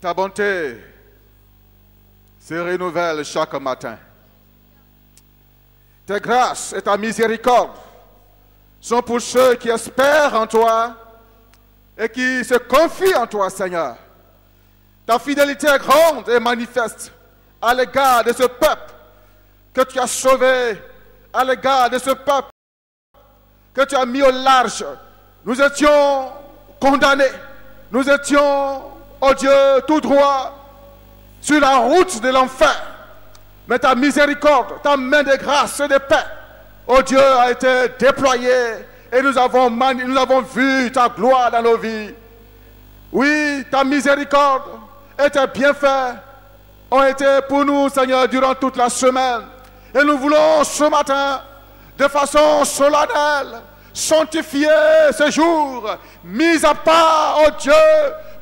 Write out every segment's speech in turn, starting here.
Ta bonté se renouvelle chaque matin. Tes grâces et ta miséricorde sont pour ceux qui espèrent en toi et qui se confient en toi, Seigneur. Ta fidélité est grande et manifeste à l'égard de ce peuple que tu as sauvé, à l'égard de ce peuple que tu as mis au large. Nous étions condamnés, nous étions, oh Dieu, tout droit sur la route de l'enfer. Mais ta miséricorde, ta main de grâce et de paix, oh Dieu, a été déployée et nous avons vu ta gloire dans nos vies. Oui, ta miséricorde et tes bienfaits ont été pour nous, Seigneur, durant toute la semaine. Et nous voulons ce matin, de façon solennelle, sanctifier ce jour, mis à part, oh Dieu,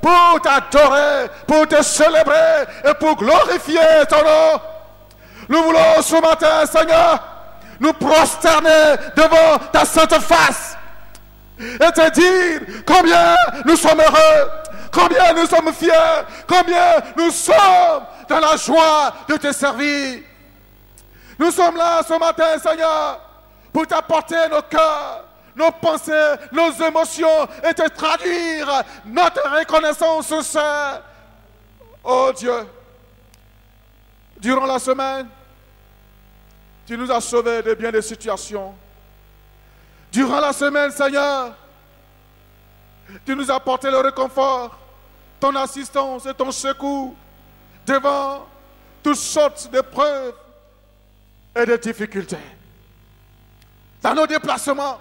pour t'adorer, pour te célébrer et pour glorifier ton nom. Nous voulons ce matin, Seigneur, nous prosterner devant ta sainte face et te dire combien nous sommes heureux, combien nous sommes fiers, combien nous sommes dans la joie de te servir. Nous sommes là ce matin, Seigneur, pour t'apporter nos cœurs, nos pensées, nos émotions et te traduire notre reconnaissance sincère. Oh Dieu, durant la semaine, tu nous as sauvés de bien des situations. Durant la semaine, Seigneur, tu nous as apporté le réconfort, ton assistance et ton secours devant toutes sortes d'épreuves et de difficultés. Dans nos déplacements,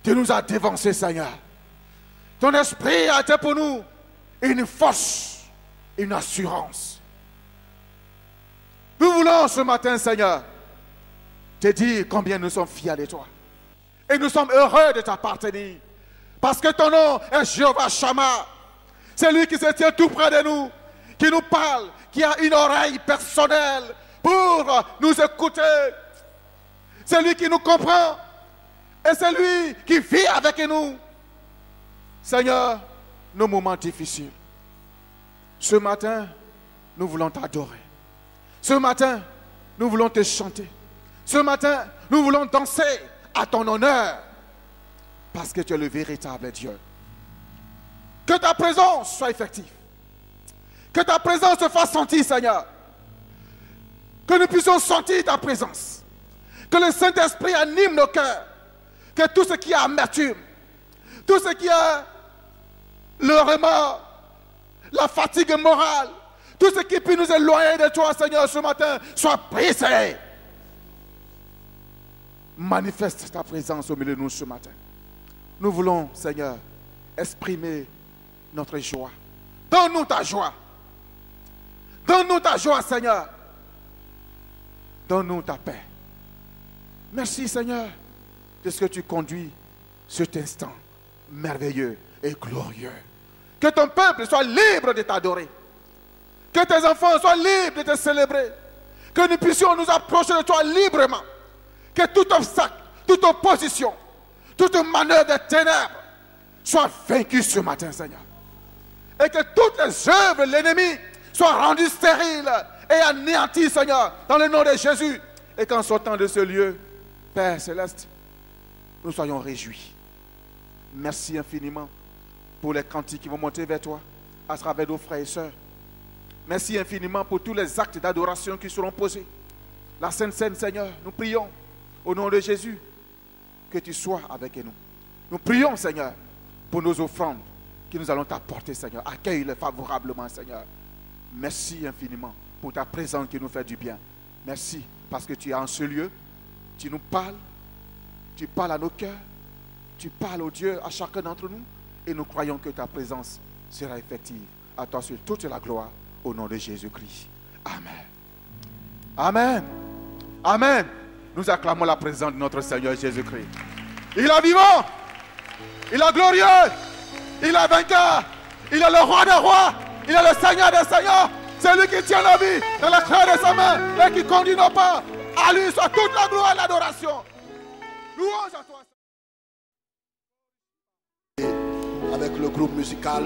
tu nous as dévancés, Seigneur. Ton esprit a été pour nous une force, une assurance. Nous voulons ce matin, Seigneur, te dire combien nous sommes fiers de toi. Et nous sommes heureux de t'appartenir. Parce que ton nom est Jéhovah Shammah. C'est lui qui se tient tout près de nous, qui nous parle, qui a une oreille personnelle pour nous écouter. C'est lui qui nous comprend. Et c'est lui qui vit avec nous. Seigneur, nos moments difficiles. Ce matin, nous voulons t'adorer. Ce matin, nous voulons te chanter. Ce matin, nous voulons danser à ton honneur. Parce que tu es le véritable Dieu. Que ta présence soit effective. Que ta présence se fasse sentir, Seigneur. Que nous puissions sentir ta présence. Que le Saint-Esprit anime nos cœurs. Que tout ce qui est amertume, tout ce qui est le remords, la fatigue morale, tout ce qui peut nous éloigner de toi, Seigneur, ce matin, soit brisé. Manifeste ta présence au milieu de nous ce matin. Nous voulons, Seigneur, exprimer notre joie. Donne-nous ta joie. Donne-nous ta joie, Seigneur. Donne-nous ta paix. Merci, Seigneur, de ce que tu conduis cet instant merveilleux et glorieux. Que ton peuple soit libre de t'adorer. Que tes enfants soient libres de te célébrer. Que nous puissions nous approcher de toi librement. Que tout obstacle, toute opposition, toute manœuvre de ténèbres soit vaincue ce matin, Seigneur. Et que toutes les œuvres de l'ennemi soient rendues stériles et anéanties, Seigneur, dans le nom de Jésus. Et qu'en sortant de ce lieu, Père Céleste, nous soyons réjouis. Merci infiniment pour les cantiques qui vont monter vers toi à travers nos frères et sœurs. Merci infiniment pour tous les actes d'adoration qui seront posés. La Sainte Seine, Seigneur, nous prions au nom de Jésus que tu sois avec nous. Nous prions, Seigneur, pour nos offrandes que nous allons t'apporter, Seigneur. Accueille-les favorablement, Seigneur. Merci infiniment pour ta présence qui nous fait du bien. Merci parce que tu es en ce lieu. Tu nous parles. Tu parles à nos cœurs. Tu parles au Dieu à chacun d'entre nous. Et nous croyons que ta présence sera effective. À toi seul toute la gloire au nom de Jésus-Christ. Amen. Amen. Amen. Nous acclamons la présence de notre Seigneur Jésus-Christ. Il est vivant. Il est glorieux. Il est vainqueur. Il est le roi des rois. Il est le Seigneur des seigneurs. C'est lui qui tient la vie dans la creux de sa main et qui conduit nos pas. À lui soit toute la gloire et l'adoration. Louange à toi. Avec le groupe musical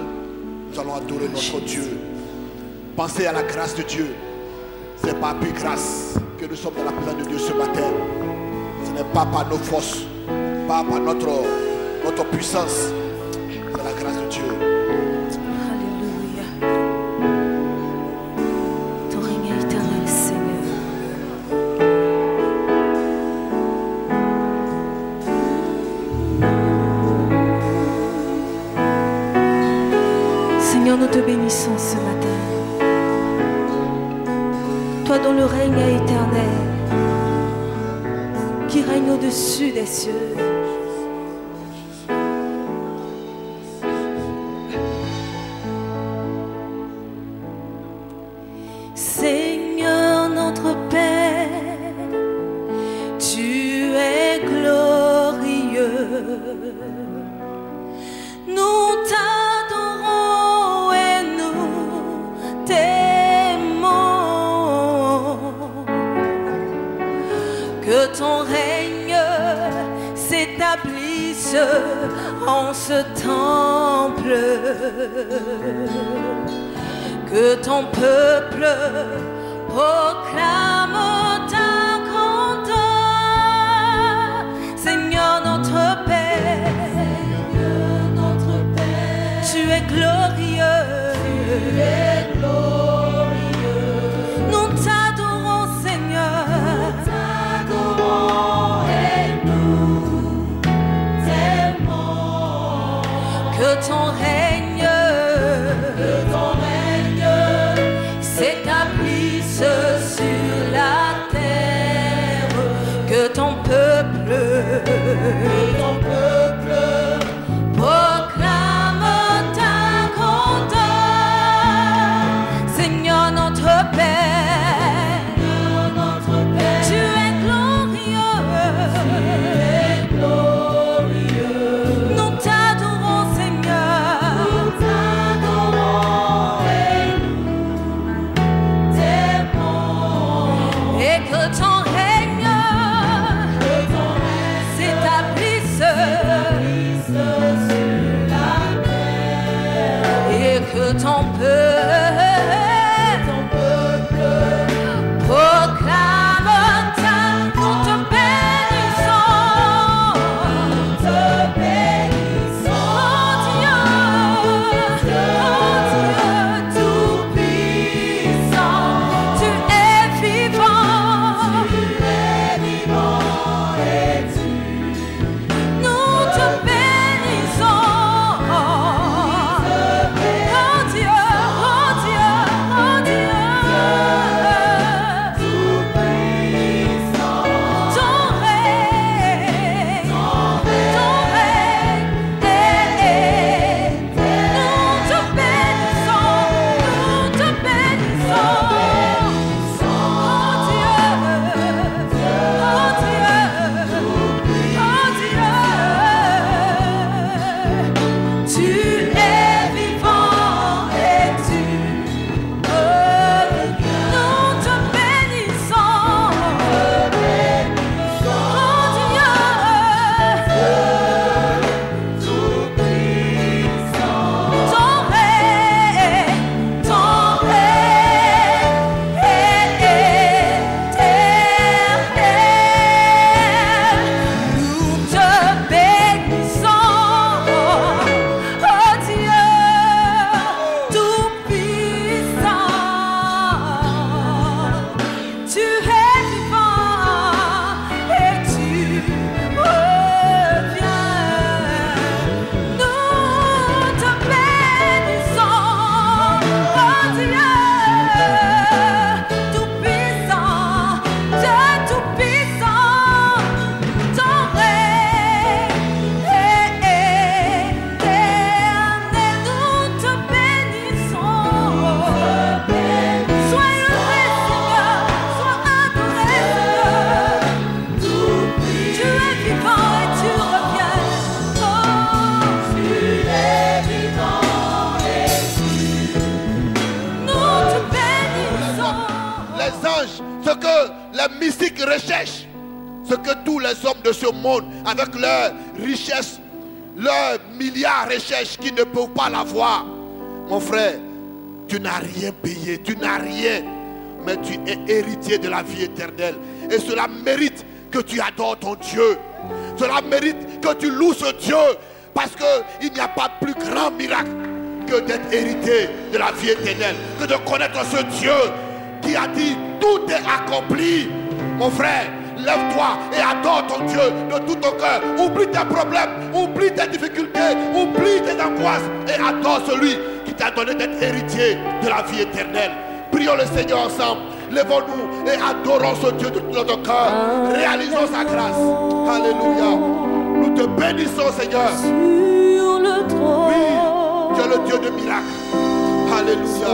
Nous allons adorer notre Dieu. Pensez à la grâce de Dieu. C'est par plus grâce que nous sommes dans la présence de Dieu ce matin. Ce n'est pas par nos forces, pas par notre puissance. C'est la grâce de Dieu. Alléluia. Ton règne est éternel, Seigneur. Seigneur, nous te bénissons ce matin. Toi dont le règne est éternel, qui règne au-dessus des cieux. Seigneur notre Père, tu es glorieux. Nous t'adorons et nous t'aimons. Que ton règne s'établisse en ce temple. Que ton peuple proclame ta grandeur. Seigneur notre Père, tu es glorieux. Nous t'adorons, Seigneur. Et nous t'aimons. Que ton règne s'établisse sur la terre, que ton peuple proclame ta grandeur. Seigneur notre Père, tu es glorieux. Nous t'adorons, Seigneur. Et que ton règne s'établisse sur la terre. Et que ton peuple proclame ta grandeur. Nous te bénissons, oh Dieu, tout puissant. Tu es vivant et nous te bénissons, oh Dieu, oh Dieu, oh Dieu. Tout puissant, ton règne, nous te bénissons, oh Dieu, tu es vivant et tu nous te bénissons, oh Dieu, tout puissant, ton règne nous te bénissons, oh Dieu, tout puissant. Tu es vivant et tu reviens. Nous te bénissons, oh Dieu, tout puissant, Dieu tout puissant. Ton règne est éternel, nous te bénissons. Sois élevé, Seigneur, sois adoré, Seigneur. Tu es vivant et tu reviens. Oh, tu es vivant et nous te bénissons. Les anges, ce que les mystiques recherchent, ce que tous les hommes de ce monde, avec leur richesse, leurs milliards recherchent, qui ne peuvent pas l'avoir. Mon frère, tu n'as rien payé, tu n'as rien, mais tu es héritier de la vie éternelle. Et cela mérite que tu adores ton Dieu. Cela mérite que tu loues ce Dieu. Parce qu'il n'y a pas plus grand miracle que d'être héritier de la vie éternelle. Que de connaître ce Dieu qui a dit tout est accompli. Mon frère, lève-toi et adore ton Dieu de tout ton cœur. Oublie tes problèmes, oublie tes difficultés, oublie tes angoisses et adore celui qui t'a donné d'être héritier de la vie éternelle. Prions le Seigneur ensemble. Lèvons-nous et adorons ce Dieu de tout notre cœur. Réalisons sa grâce. Alléluia. Nous te bénissons, Seigneur. Sur le trône. Oui, tu es le Dieu de miracles. Alléluia.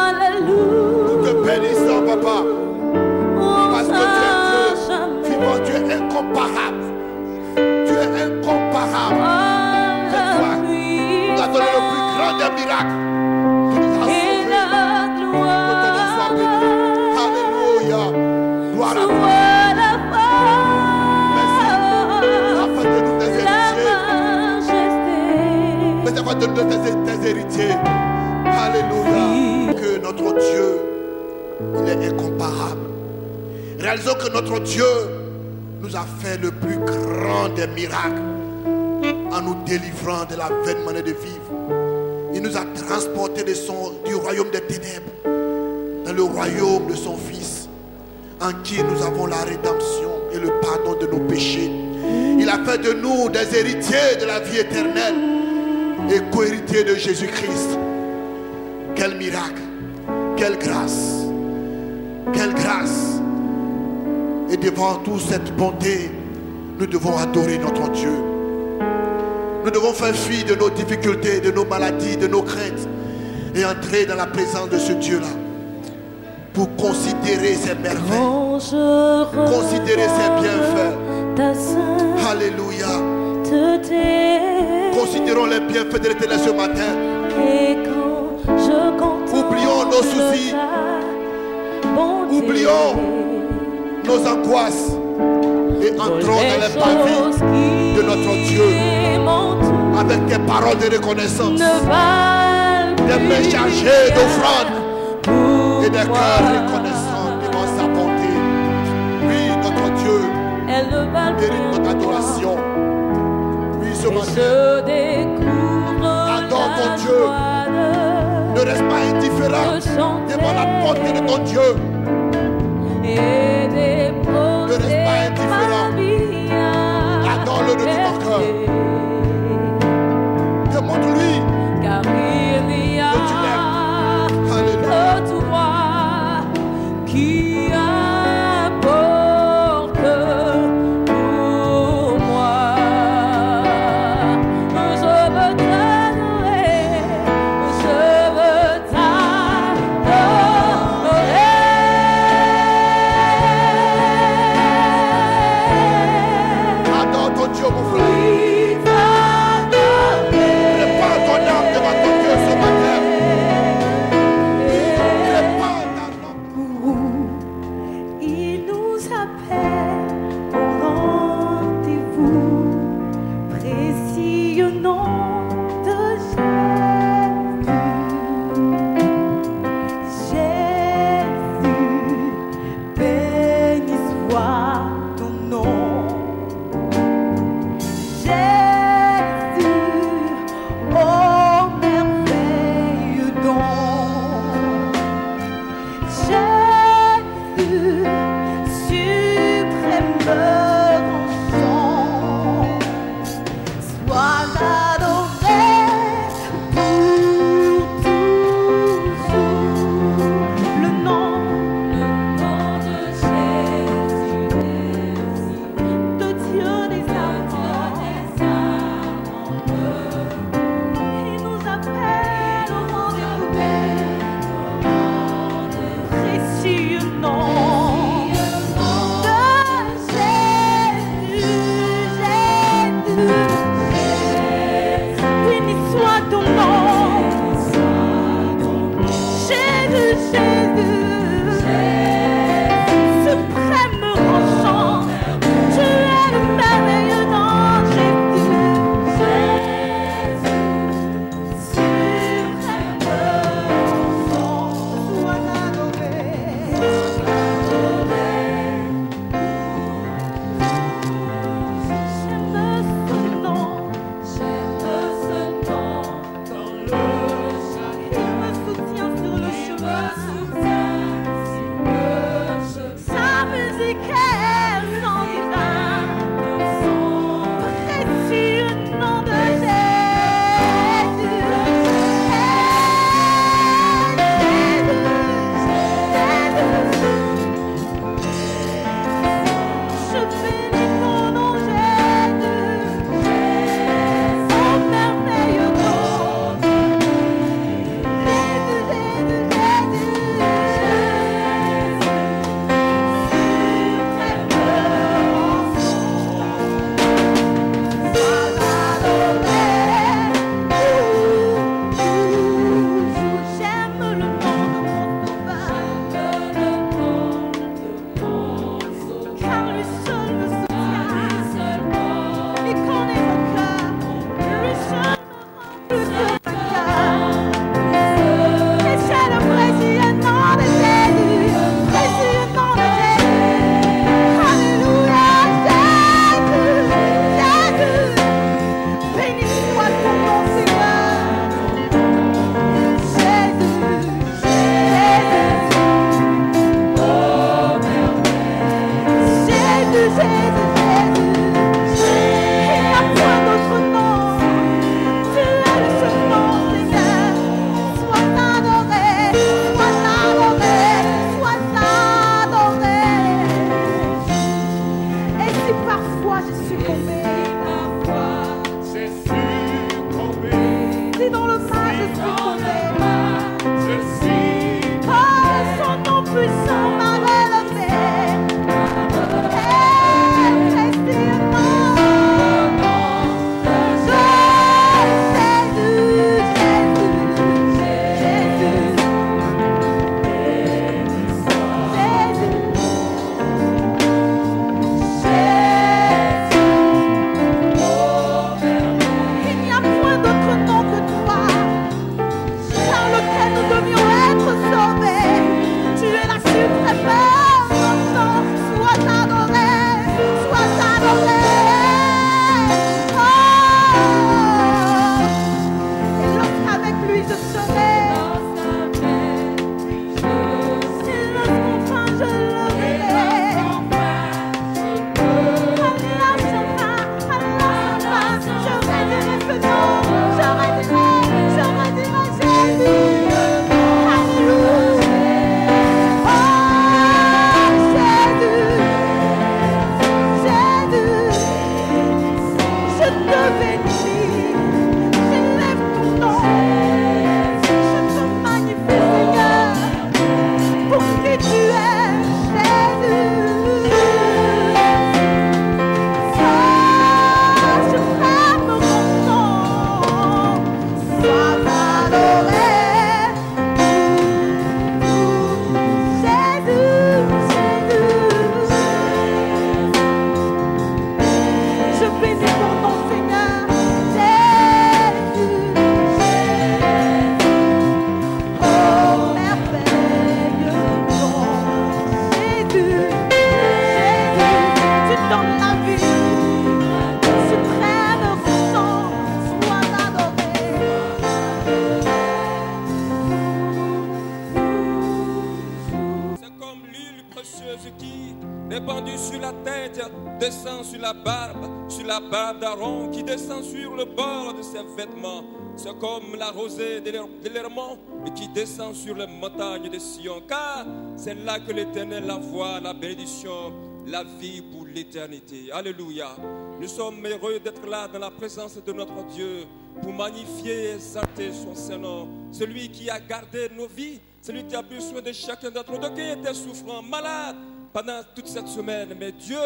Alléluia. Nous te bénissons, Papa. Parce que tu es Dieu vivant, tu es incomparable. Tu es incomparable. C'est toi qui nous as donné le plus grand des miracles. Tu nous as sauvés. Que ton nom soit béni. Alléluia. Gloire à toi. De tes héritiers. Alléluia. Que notre Dieu, il est incomparable. Réalisons que notre Dieu nous a fait le plus grand des miracles en nous délivrant de la vaine manière de vivre. Il nous a transportés du royaume des ténèbres dans le royaume de son Fils, en qui nous avons la rédemption et le pardon de nos péchés. Il a fait de nous des héritiers de la vie éternelle et co-héritier de Jésus-Christ. Quel miracle, quelle grâce, quelle grâce. Et devant toute cette bonté, nous devons adorer notre Dieu. Nous devons faire fi de nos difficultés, de nos maladies, de nos craintes et entrer dans la présence de ce Dieu-là pour considérer ses merveilles, considérer ses bienfaits. Alléluia. Considérons les bienfaits de l'Éternel ce matin. Oublions nos soucis. Oublions nos angoisses. Et entrons dans les pavis de notre Dieu. Avec des paroles de reconnaissance. Des mains chargées d'offrandes. Et des cœurs reconnaissants devant sa bonté. Oui, notre Dieu mérite notre adoration. Ce matin, adore ton Dieu. Ne reste pas indifférent devant la bonté de ton Dieu. Ne reste pas indifférent. Adore-le de tout ton cœur. Demande-lui que tu l'aimes. Alléluia. Ton répandu sur la tête, descend sur la barbe d'Aaron, qui descend sur le bord de ses vêtements. C'est comme la rosée de l'Hermon et qui descend sur les montagnes de Sion. Car c'est là que l'Éternel envoie la bénédiction, la vie pour l'éternité. Alléluia. Nous sommes heureux d'être là dans la présence de notre Dieu pour magnifier et exalter son Saint-Nom. Celui qui a gardé nos vies, celui qui a pris soin de chacun d'entre nous, qui était souffrant, malade pendant toute cette semaine. Mais Dieu,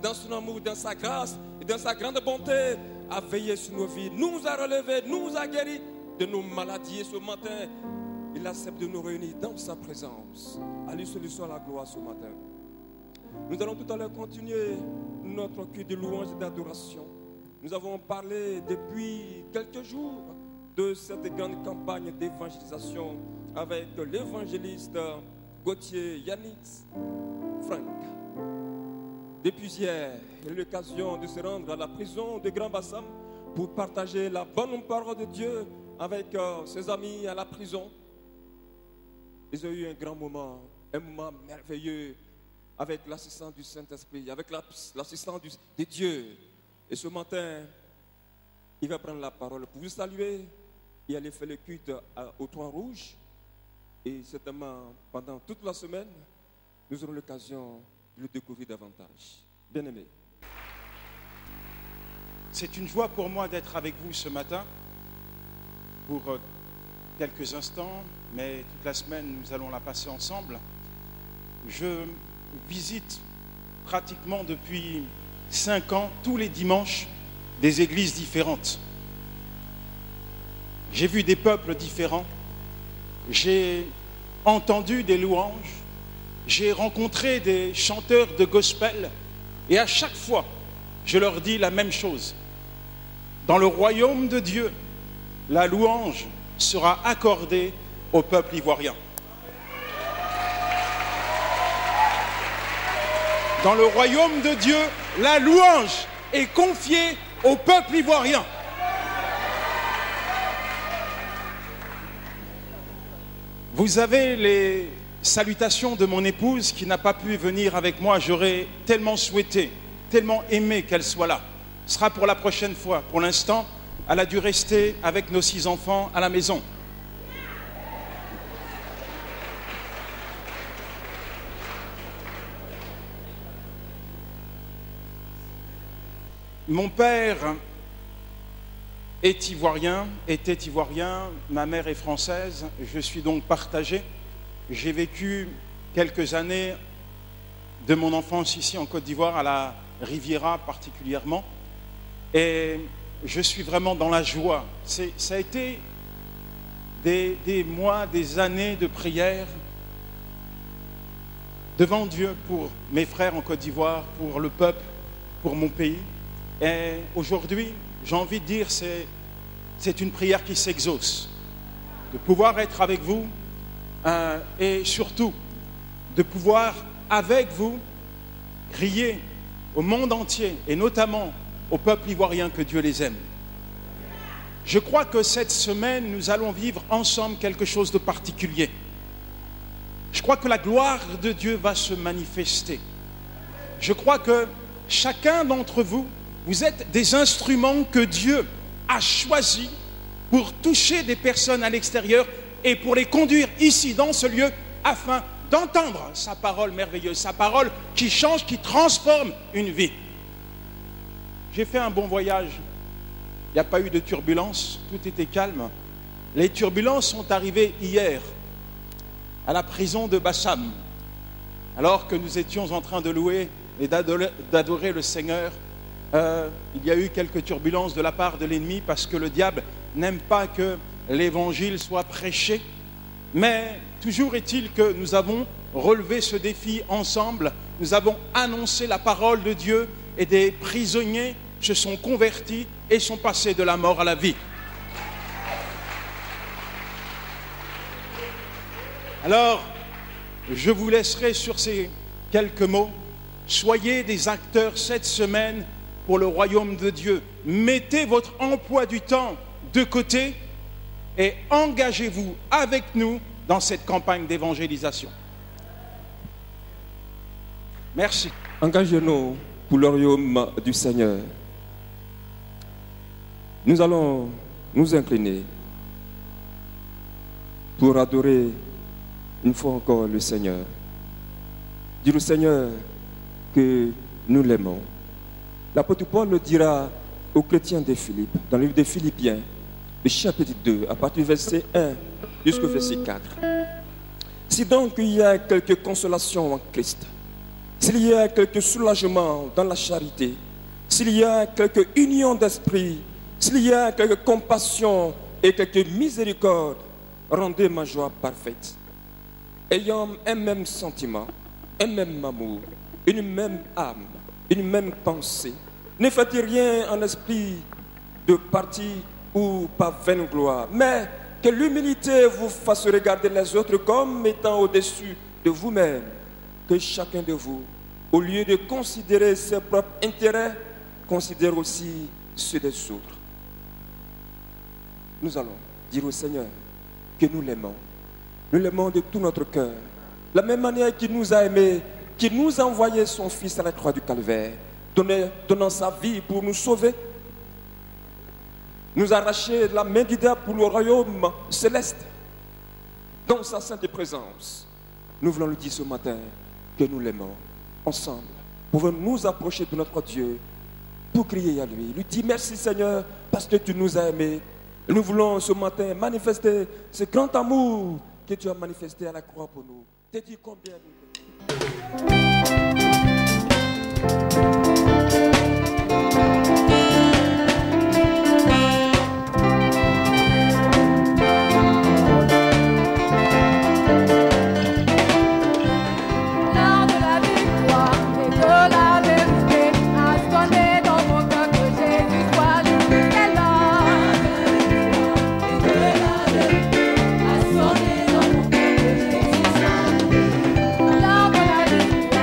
dans son amour, dans sa grâce et dans sa grande bonté, a veillé sur nos vies, nous a relevés, nous a guéris de nos maladies. Et ce matin, il accepte de nous réunir dans sa présence. À lui seul soit la gloire ce matin. Nous allons tout à l'heure continuer notre culte de louange et d'adoration. Nous avons parlé depuis quelques jours de cette grande campagne d'évangélisation avec l'évangéliste Gauthier Yannick Frank. Depuis hier, il a eu l'occasion de se rendre à la prison de Grand Bassam pour partager la bonne parole de Dieu avec ses amis à la prison. Ils ont eu un grand moment, un moment merveilleux avec l'assistance du Saint-Esprit, avec l'assistance de Dieu. Et ce matin, il va prendre la parole pour vous saluer et aller faire le culte au Toit Rouge. Et certainement, pendant toute la semaine, nous aurons l'occasion de le découvrir davantage. Bien-aimés. C'est une joie pour moi d'être avec vous ce matin pour quelques instants, mais toute la semaine, nous allons la passer ensemble. Je visite pratiquement depuis 5 ans, tous les dimanches, des églises différentes. J'ai vu des peuples différents, j'ai entendu des louanges, j'ai rencontré des chanteurs de gospel, et à chaque fois, je leur dis la même chose. Dans le royaume de Dieu, la louange sera accordée au peuple ivoirien. Dans le royaume de Dieu, la louange est confiée au peuple ivoirien. Vous avez les salutations de mon épouse qui n'a pas pu venir avec moi. J'aurais tellement souhaité, tellement aimé qu'elle soit là. Ce sera pour la prochaine fois. Pour l'instant, elle a dû rester avec nos 6 enfants à la maison. Mon père est ivoirien, était ivoirien, ma mère est française, je suis donc partagé. J'ai vécu quelques années de mon enfance ici en Côte d'Ivoire, à la Riviera particulièrement, et je suis vraiment dans la joie. Ça a été des mois, des années de prière devant Dieu pour mes frères en Côte d'Ivoire, pour le peuple, pour mon pays. Et aujourd'hui, j'ai envie de dire, c'est une prière qui s'exauce. De pouvoir être avec vous et surtout de pouvoir, avec vous, crier au monde entier et notamment au peuple ivoirien que Dieu les aime. Je crois que cette semaine, nous allons vivre ensemble quelque chose de particulier. Je crois que la gloire de Dieu va se manifester. Je crois que chacun d'entre vous, vous êtes des instruments que Dieu a choisis pour toucher des personnes à l'extérieur et pour les conduire ici, dans ce lieu, afin d'entendre sa parole merveilleuse, sa parole qui change, qui transforme une vie. J'ai fait un bon voyage. Il n'y a pas eu de turbulence, tout était calme. Les turbulences sont arrivées hier à la prison de Bassam, alors que nous étions en train de louer et d'adorer le Seigneur. Il y a eu quelques turbulences de la part de l'ennemi parce que le diable n'aime pas que l'évangile soit prêché. Mais toujours est-il que nous avons relevé ce défi ensemble. Nous avons annoncé la parole de Dieu et des prisonniers se sont convertis et sont passés de la mort à la vie. Alors, je vous laisserai sur ces quelques mots. Soyez des acteurs cette semaine pour le royaume de Dieu. Mettez votre emploi du temps de côté et engagez-vous avec nous dans cette campagne d'évangélisation. Merci. Engagez-nous pour le royaume du Seigneur. Nous allons nous incliner pour adorer une fois encore le Seigneur. Dire au Seigneur que nous l'aimons. L'apôtre Paul le dira aux chrétiens de Philippe, dans le livre des Philippiens, le chapitre 2, à partir du verset 1 jusqu'au verset 4. Si donc il y a quelque consolation en Christ, s'il y a quelque soulagement dans la charité, s'il y a quelque union d'esprit, s'il y a quelque compassion et quelque miséricorde, rendez ma joie parfaite. Ayant un même sentiment, un même amour, une même âme, une même pensée. Ne faites rien en esprit de parti ou par vaine gloire, mais que l'humilité vous fasse regarder les autres comme étant au-dessus de vous-même. Que chacun de vous, au lieu de considérer ses propres intérêts, considère aussi ceux des autres. Nous allons dire au Seigneur que nous l'aimons. Nous l'aimons de tout notre cœur. La même manière qu'il nous a aimés, qu'il nous a envoyé son Fils à la croix du Calvaire, donnant sa vie pour nous sauver, nous arracher de la main du diable pour le royaume céleste. Dans sa sainte présence, nous voulons lui dire ce matin que nous l'aimons. Ensemble, pouvons nous approcher de notre Dieu pour crier à lui. Lui dire merci Seigneur parce que tu nous as aimés. Nous voulons ce matin manifester ce grand amour que tu as manifesté à la croix pour nous. Te dis combien nous t'aimons. La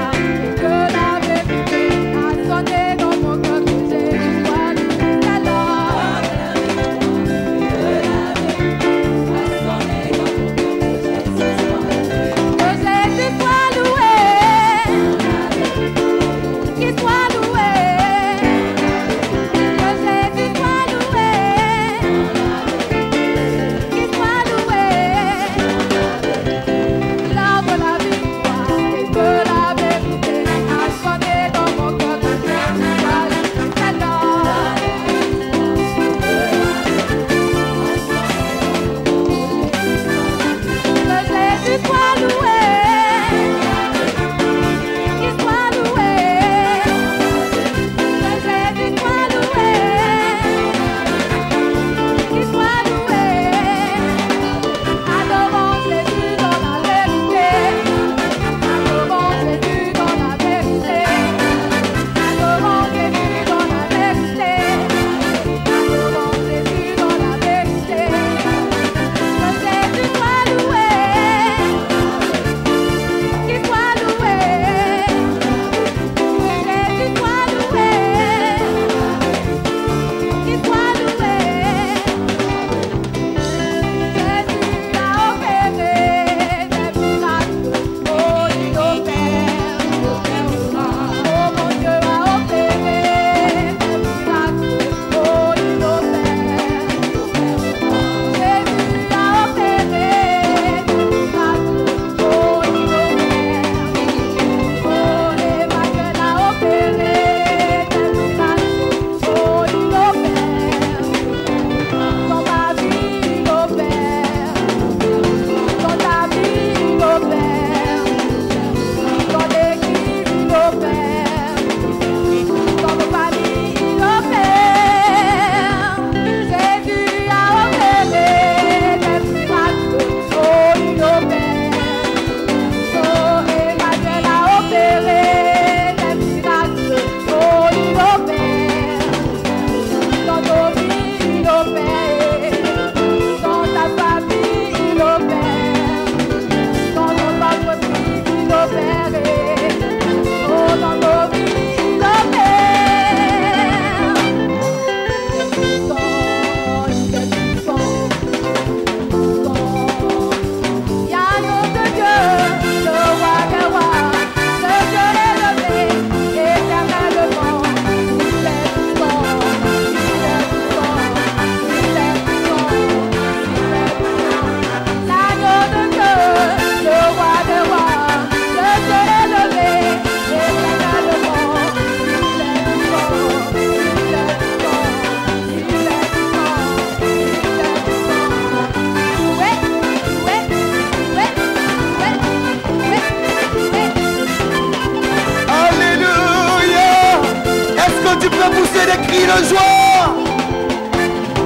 de joie.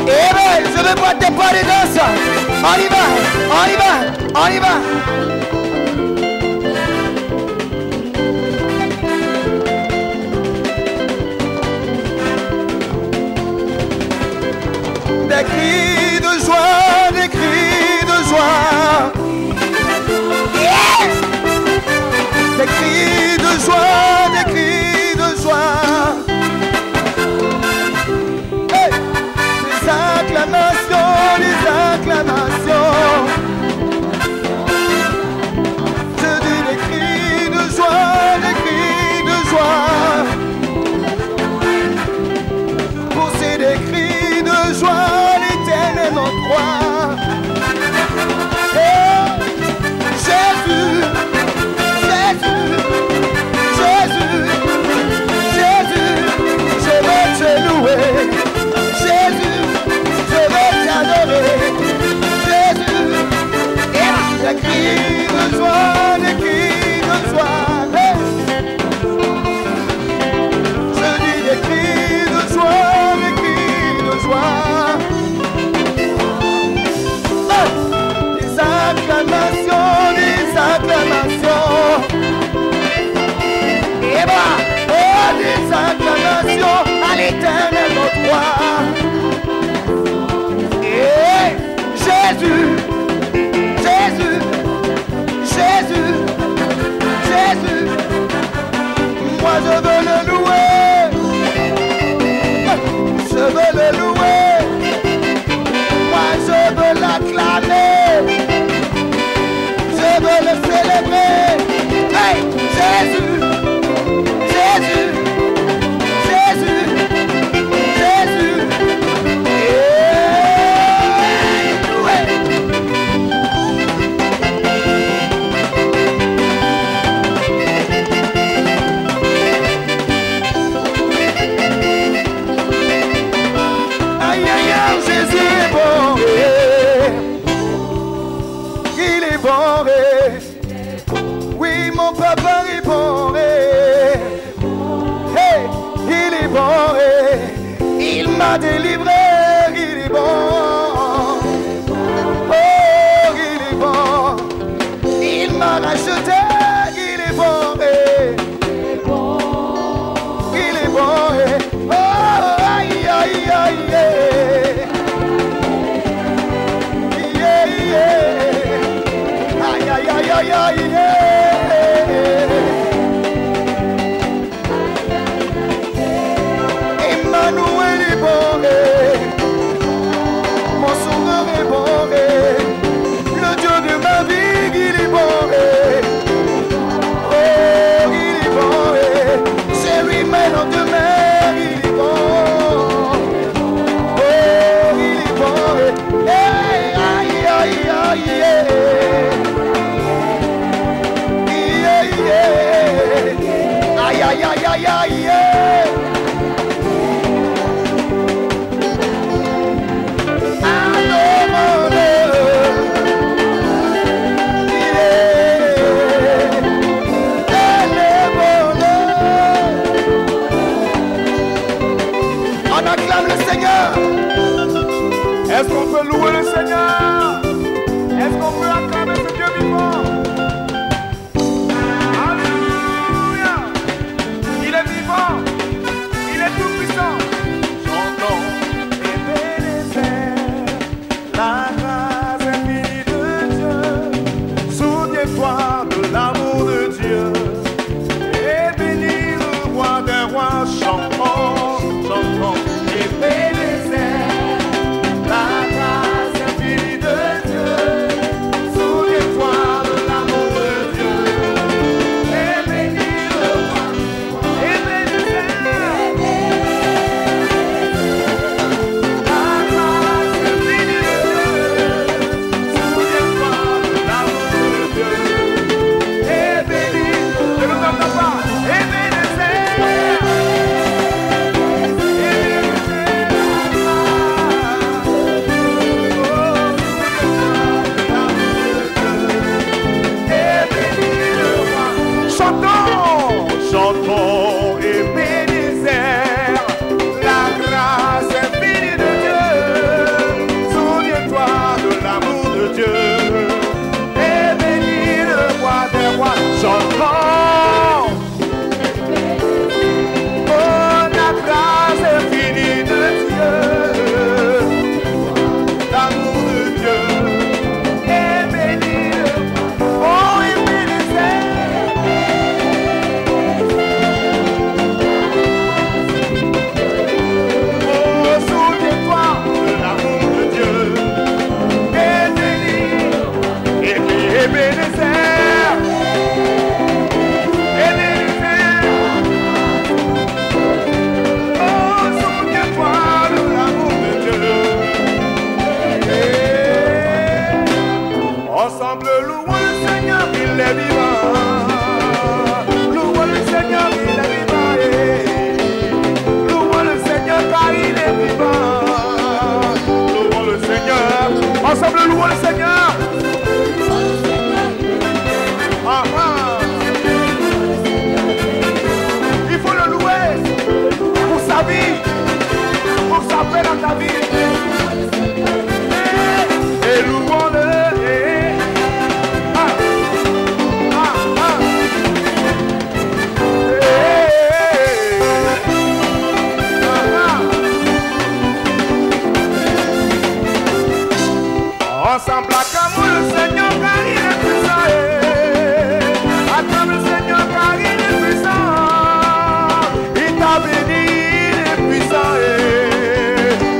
Eh ben, je veux voir tes pas de danse. On y va, on y va, on y va. Des cris de joie, des cris de joie. Yeah! Des cris de joie, des cris de joie. Hey! Des acclamations, des acclamations. Je dis des cris de joie, des cris de joie. Pour ces des cris de joie, l'Éternel notre roi. Hey! Jésus, Jésus, Jésus, Jésus, je veux te louer. Jésus, je veux t'adorer. Jésus, des cris de joie, des cris de joie. Hey! Je dis des cris de joie, des cris de joie. Hey! Des acclamations, des acclamations. Et bah, oh, des acclamations à l'Éternel notre roi. Et Jésus, Jésus, Jésus, Jésus, moi je veux le louer, je veux le louer, moi je veux l'acclamer, je veux le célébrer. Hey, Jésus, Jésus, Jésus, Jésus, aïe, aïe, aïe, Jésus est bon, il est bon, oui, mon papa est bon, hey, il est bon, il m'a délivré, il est bon, oh, il est bon, il m'a racheté, il est bon, il est bon, oh, aïe, aïe, aïe, yeah, yeah, aïe, aïe, aïe, aïe, aïe, yeah. Emmanuel est bon, mon sauveur est bon, le Dieu de ma vie, il est bon, oh, il est bon, c'est lui maintenant de mer, il est bon, oh, il est bon, hey, aïe, aïe, aïe, Ensemble, louons le Seigneur, il est vivant. Louons le Seigneur, il est vivant. Louons le Seigneur, car il est vivant. Louons le Seigneur. Ensemble, louons le Seigneur. Ah, ah. Il faut le louer pour sa vie, pour sa paix dans ta vie. Et louons-le. Ensemble, acclame le Seigneur car il est puissant. Acclame le Seigneur car il est puissant. Il t'a béni, il est puissant.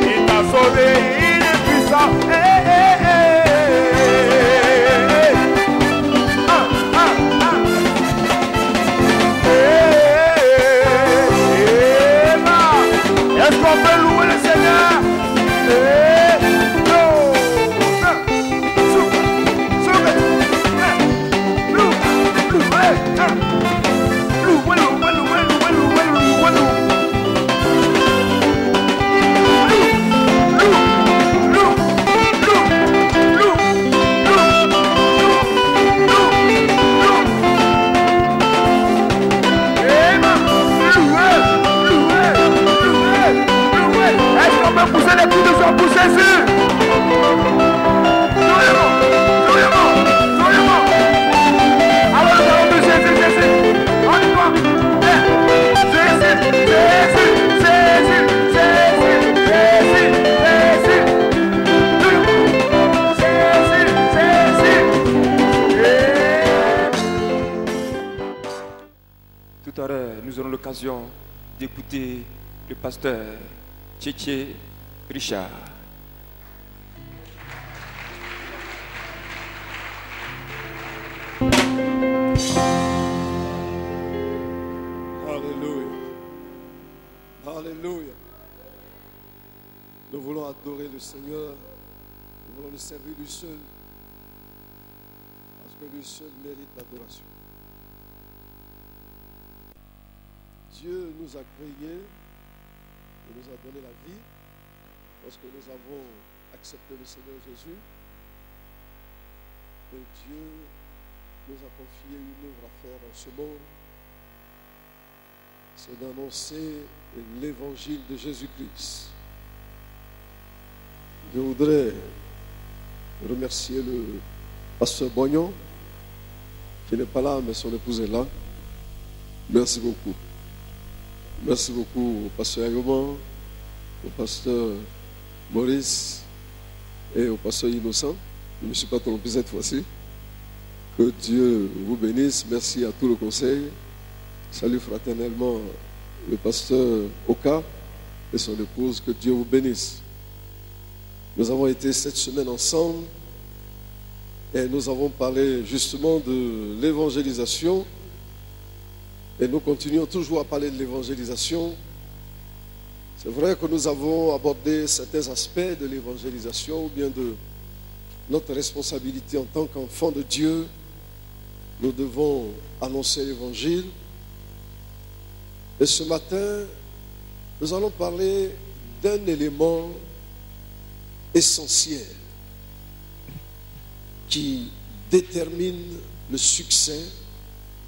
Il t'a sauvé, il est puissant. Est-ce qu'on peut louer le Seigneur? Poussez les coups de sang pour Jésus. Souriez-moi. Alors nous allons de Jésus. On y va. Jésus. Tout à l'heure, nous aurons l'occasion d'écouter le pasteur Tchétché Richard. Alléluia. Nous voulons adorer le Seigneur. Nous voulons le servir lui seul. Parce que lui seul mérite l'adoration. Dieu nous a créés. Il nous a donné la vie lorsque nous avons accepté le Seigneur Jésus. Et Dieu nous a confié une œuvre à faire dans ce monde. C'est d'annoncer l'évangile de Jésus-Christ. Je voudrais remercier le pasteur Bognon, qui n'est pas là, mais son épouse est là. Merci beaucoup. Merci beaucoup au pasteur Ayoman, au pasteur Maurice et au pasteur Innocent. Je ne me suis pas trompé cette fois-ci. Que Dieu vous bénisse. Merci à tout le conseil. Salut fraternellement le pasteur Oka et son épouse. Que Dieu vous bénisse. Nous avons été cette semaine ensemble et nous avons parlé justement de l'évangélisation. Et nous continuons toujours à parler de l'évangélisation. C'est vrai que nous avons abordé certains aspects de l'évangélisation ou bien de notre responsabilité en tant qu'enfant de Dieu. Nous devons annoncer l'évangile. Et ce matin, nous allons parler d'un élément essentiel qui détermine le succès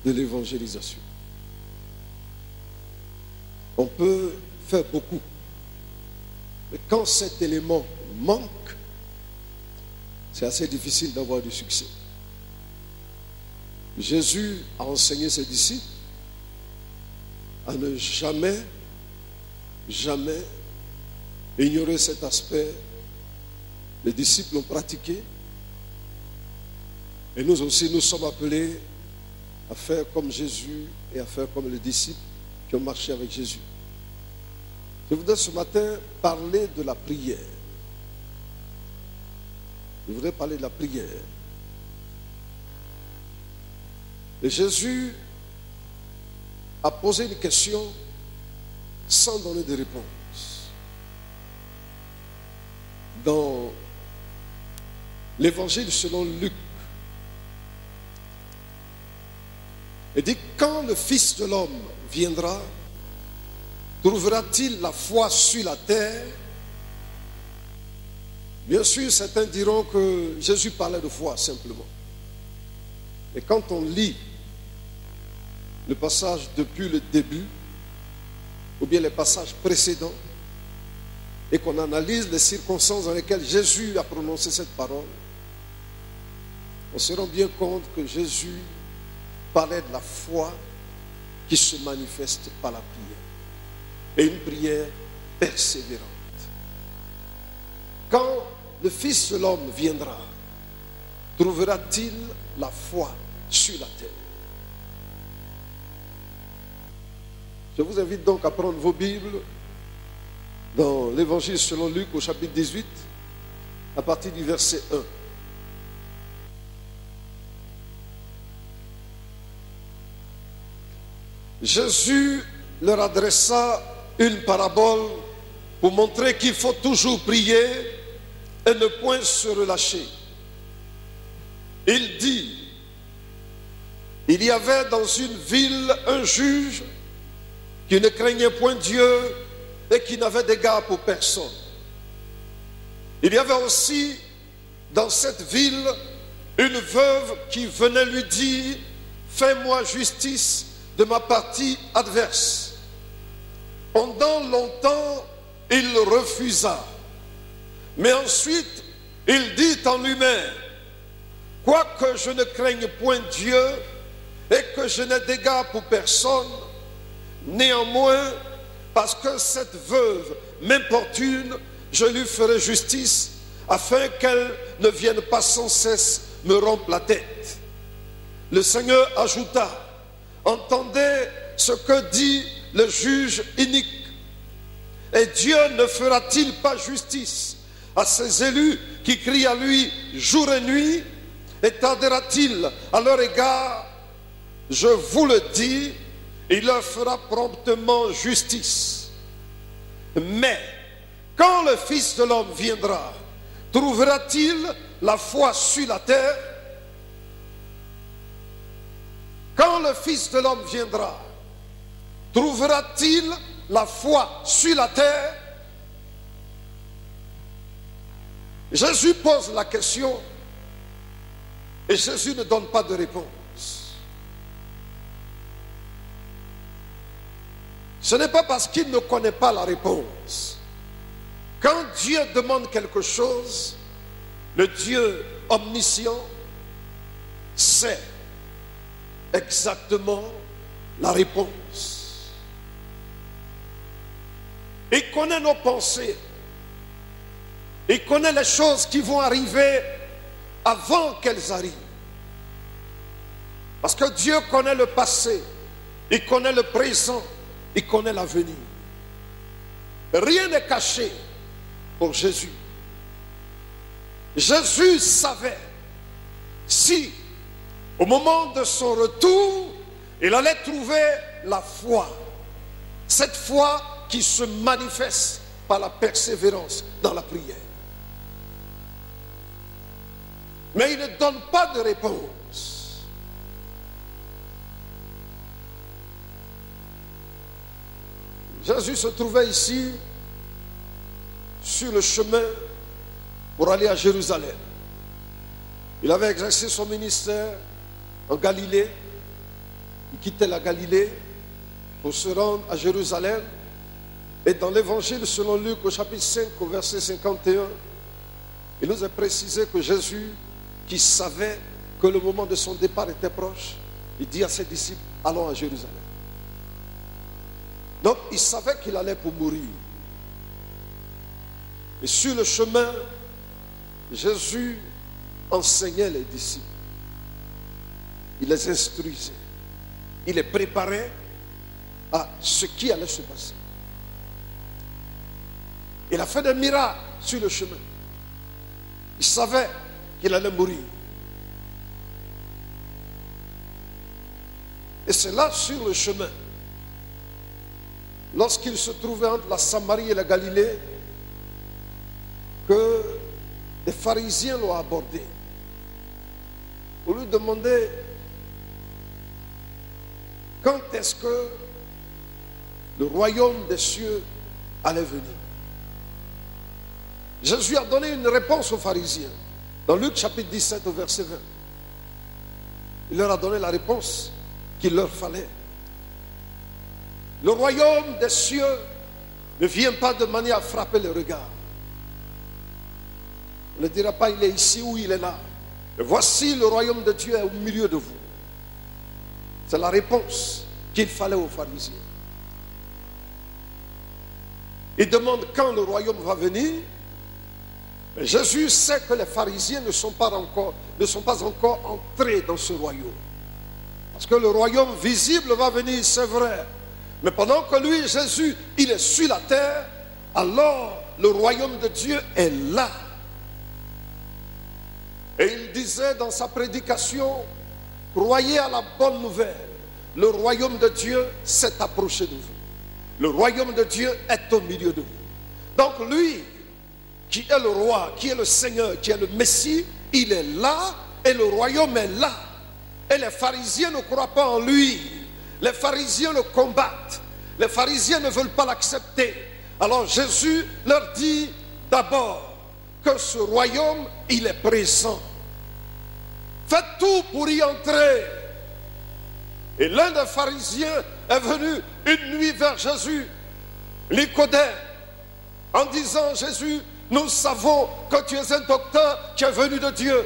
de l'évangélisation. On peut faire beaucoup, mais quand cet élément manque, c'est assez difficile d'avoir du succès. Jésus a enseigné ses disciples à ne jamais ignorer cet aspect. Les disciples l'ont pratiqué. Et nous aussi, nous sommes appelés à faire comme Jésus et à faire comme les disciples qui ont marché avec Jésus. Je voudrais ce matin parler de la prière. Je voudrais parler de la prière. Et Jésus a posé une question sans donner de réponse. Dans l'évangile selon Luc, Il dit, quand le Fils de l'homme viendra, trouvera-t-il la foi sur la terre? Bien sûr, certains diront que Jésus parlait de foi simplement. Mais quand on lit le passage depuis le début, ou bien les passages précédents, et qu'on analyse les circonstances dans lesquelles Jésus a prononcé cette parole, on se rend bien compte que Jésus parlait de la foi qui se manifeste par la prière, et une prière persévérante. Quand le Fils de l'homme viendra, trouvera-t-il la foi sur la terre? Je vous invite donc à prendre vos Bibles dans l'Évangile selon Luc au chapitre 18, à partir du verset 1. Jésus leur adressa une parabole pour montrer qu'il faut toujours prier et ne point se relâcher. Il dit, il y avait dans une ville un juge qui ne craignait point Dieu et qui n'avait d'égard pour personne. Il y avait aussi dans cette ville une veuve qui venait lui dire, fais-moi justice de ma partie adverse. Pendant longtemps, il refusa. Mais ensuite, il dit en lui-même, quoique je ne craigne point Dieu et que je n'ai d'égard pour personne, néanmoins, parce que cette veuve m'importune, je lui ferai justice, afin qu'elle ne vienne pas sans cesse me rompre la tête. Le Seigneur ajouta, entendez ce que dit le juge inique. Et Dieu ne fera-t-il pas justice à ses élus qui crient à lui jour et nuit? Et tardera-t-il à leur égard? Je vous le dis, il leur fera promptement justice. Mais quand le Fils de l'homme viendra, trouvera-t-il la foi sur la terre? Quand le Fils de l'homme viendra, trouvera-t-il la foi sur la terre? Jésus pose la question et Jésus ne donne pas de réponse. Ce n'est pas parce qu'il ne connaît pas la réponse. Quand Dieu demande quelque chose, le Dieu omniscient sait exactement la réponse. Il connaît nos pensées. Il connaît les choses qui vont arriver avant qu'elles arrivent. Parce que Dieu connaît le passé, il connaît le présent, il connaît l'avenir. Rien n'est caché pour Jésus. Jésus savait si, au moment de son retour, il allait trouver la foi. Cette foi qui se manifeste par la persévérance dans la prière. Mais il ne donne pas de réponse. Jésus se trouvait ici sur le chemin pour aller à Jérusalem. Il avait exercé son ministère en Galilée. Il quittait la Galilée pour se rendre à Jérusalem. Et dans l'évangile selon Luc au chapitre 5 au verset 51, il nous a précisé que Jésus, qui savait que le moment de son départ était proche, il dit à ses disciples, allons à Jérusalem. Donc il savait qu'il allait pour mourir. Et sur le chemin, Jésus enseignait les disciples. Il les instruisait. Il les préparait à ce qui allait se passer. Il a fait des miracles sur le chemin. Il savait qu'il allait mourir. Et c'est là, sur le chemin, lorsqu'il se trouvait entre la Samarie et la Galilée, que les pharisiens l'ont abordé pour lui demander quand est-ce que le royaume des cieux allait venir. Jésus a donné une réponse aux pharisiens dans Luc chapitre 17 au verset 20. Il leur a donné la réponse qu'il leur fallait. Le royaume des cieux ne vient pas de manière à frapper le regard. On ne dira pas il est ici ou il est là. Mais voici le royaume de Dieu est au milieu de vous. C'est la réponse qu'il fallait aux pharisiens. Ils demandent quand le royaume va venir. Mais Jésus sait que les pharisiens ne sont pas encore entrés dans ce royaume. Parce que le royaume visible va venir, c'est vrai. Mais pendant que lui, Jésus, il est sur la terre, alors le royaume de Dieu est là. Et il disait dans sa prédication, croyez à la bonne nouvelle, le royaume de Dieu s'est approché de vous. Le royaume de Dieu est au milieu de vous. Donc lui, qui est le roi, qui est le Seigneur, qui est le Messie, il est là et le royaume est là. Et les pharisiens ne croient pas en lui. Les pharisiens le combattent. Les pharisiens ne veulent pas l'accepter. Alors Jésus leur dit d'abord que ce royaume, il est présent. Faites tout pour y entrer. Et l'un des pharisiens est venu une nuit vers Jésus, Nicodème, en disant, Jésus, nous savons que tu es un docteur qui est venu de Dieu.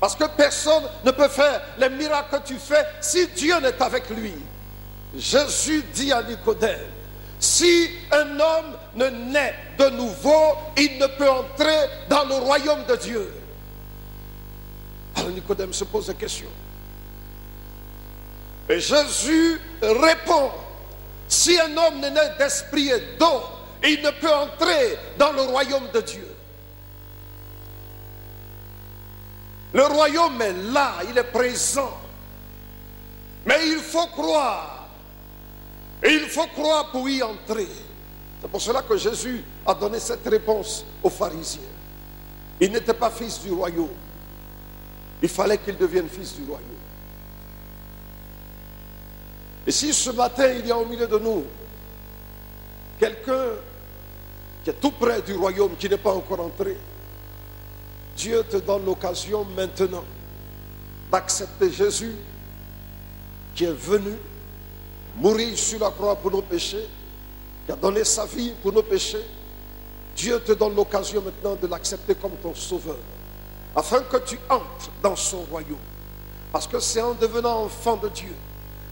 Parce que personne ne peut faire les miracles que tu fais si Dieu n'est avec lui. Jésus dit à Nicodème, si un homme ne naît de nouveau, il ne peut entrer dans le royaume de Dieu. Alors Nicodème se pose la question. Et Jésus répond, si un homme n'est né d'esprit et d'eau, il ne peut entrer dans le royaume de Dieu. Le royaume est là, il est présent. Mais il faut croire. Et il faut croire pour y entrer. C'est pour cela que Jésus a donné cette réponse aux pharisiens. Il n'était pas fils du royaume. Il fallait qu'il devienne fils du royaume. Et si ce matin il y a au milieu de nous quelqu'un qui est tout près du royaume, qui n'est pas encore entré, Dieu te donne l'occasion maintenant d'accepter Jésus qui est venu mourir sur la croix pour nos péchés, qui a donné sa vie pour nos péchés. Dieu te donne l'occasion maintenant de l'accepter comme ton sauveur, afin que tu entres dans son royaume. Parce que c'est en devenant enfant de Dieu.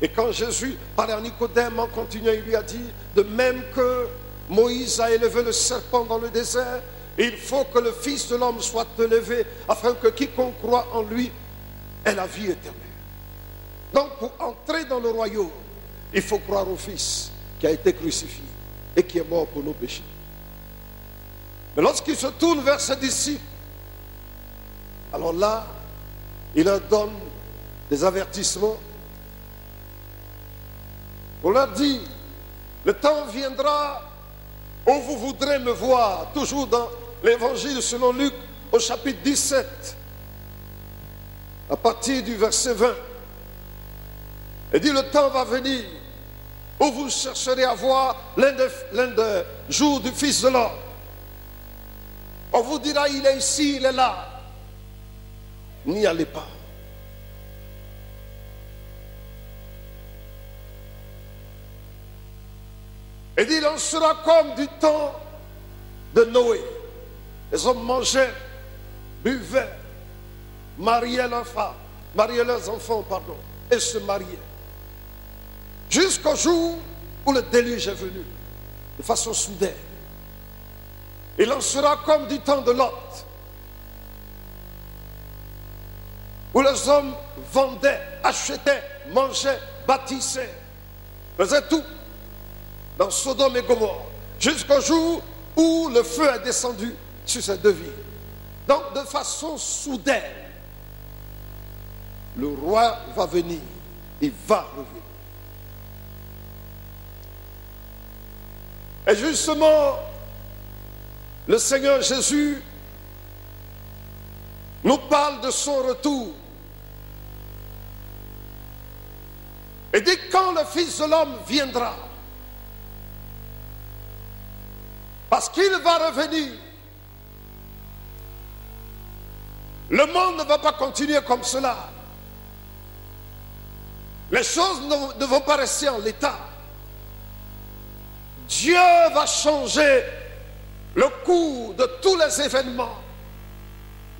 Et quand Jésus parlait à Nicodème en continuant, il lui a dit, de même que Moïse a élevé le serpent dans le désert, il faut que le Fils de l'homme soit élevé, afin que quiconque croit en lui ait la vie éternelle. Donc pour entrer dans le royaume, il faut croire au Fils qui a été crucifié et qui est mort pour nos péchés. Mais lorsqu'il se tourne vers ses disciples, alors là, il leur donne des avertissements. On leur dit, le temps viendra où vous voudrez me voir, toujours dans l'évangile selon Luc au chapitre 17, à partir du verset 20. Il dit, le temps va venir où vous chercherez à voir l'un des jours du Fils de l'homme. On vous dira, il est ici, il est là. N'y allez pas. Et dit, il en sera comme du temps de Noé. Les hommes mangeaient, buvaient, mariaient leurs femmes, mariaient leurs enfants, et se mariaient. Jusqu'au jour où le déluge est venu, de façon soudaine. Il en sera comme du temps de Lot, où les hommes vendaient, achetaient, mangeaient, bâtissaient, faisaient tout dans Sodome et Gomorrhe, jusqu'au jour où le feu est descendu sur ces deux villes. Donc de façon soudaine, le roi va venir, il va revenir. Et justement, le Seigneur Jésus nous parle de son retour. Il dit quand le Fils de l'homme viendra, parce qu'il va revenir, le monde ne va pas continuer comme cela. Les choses ne vont pas rester en l'état. Dieu va changer le cours de tous les événements.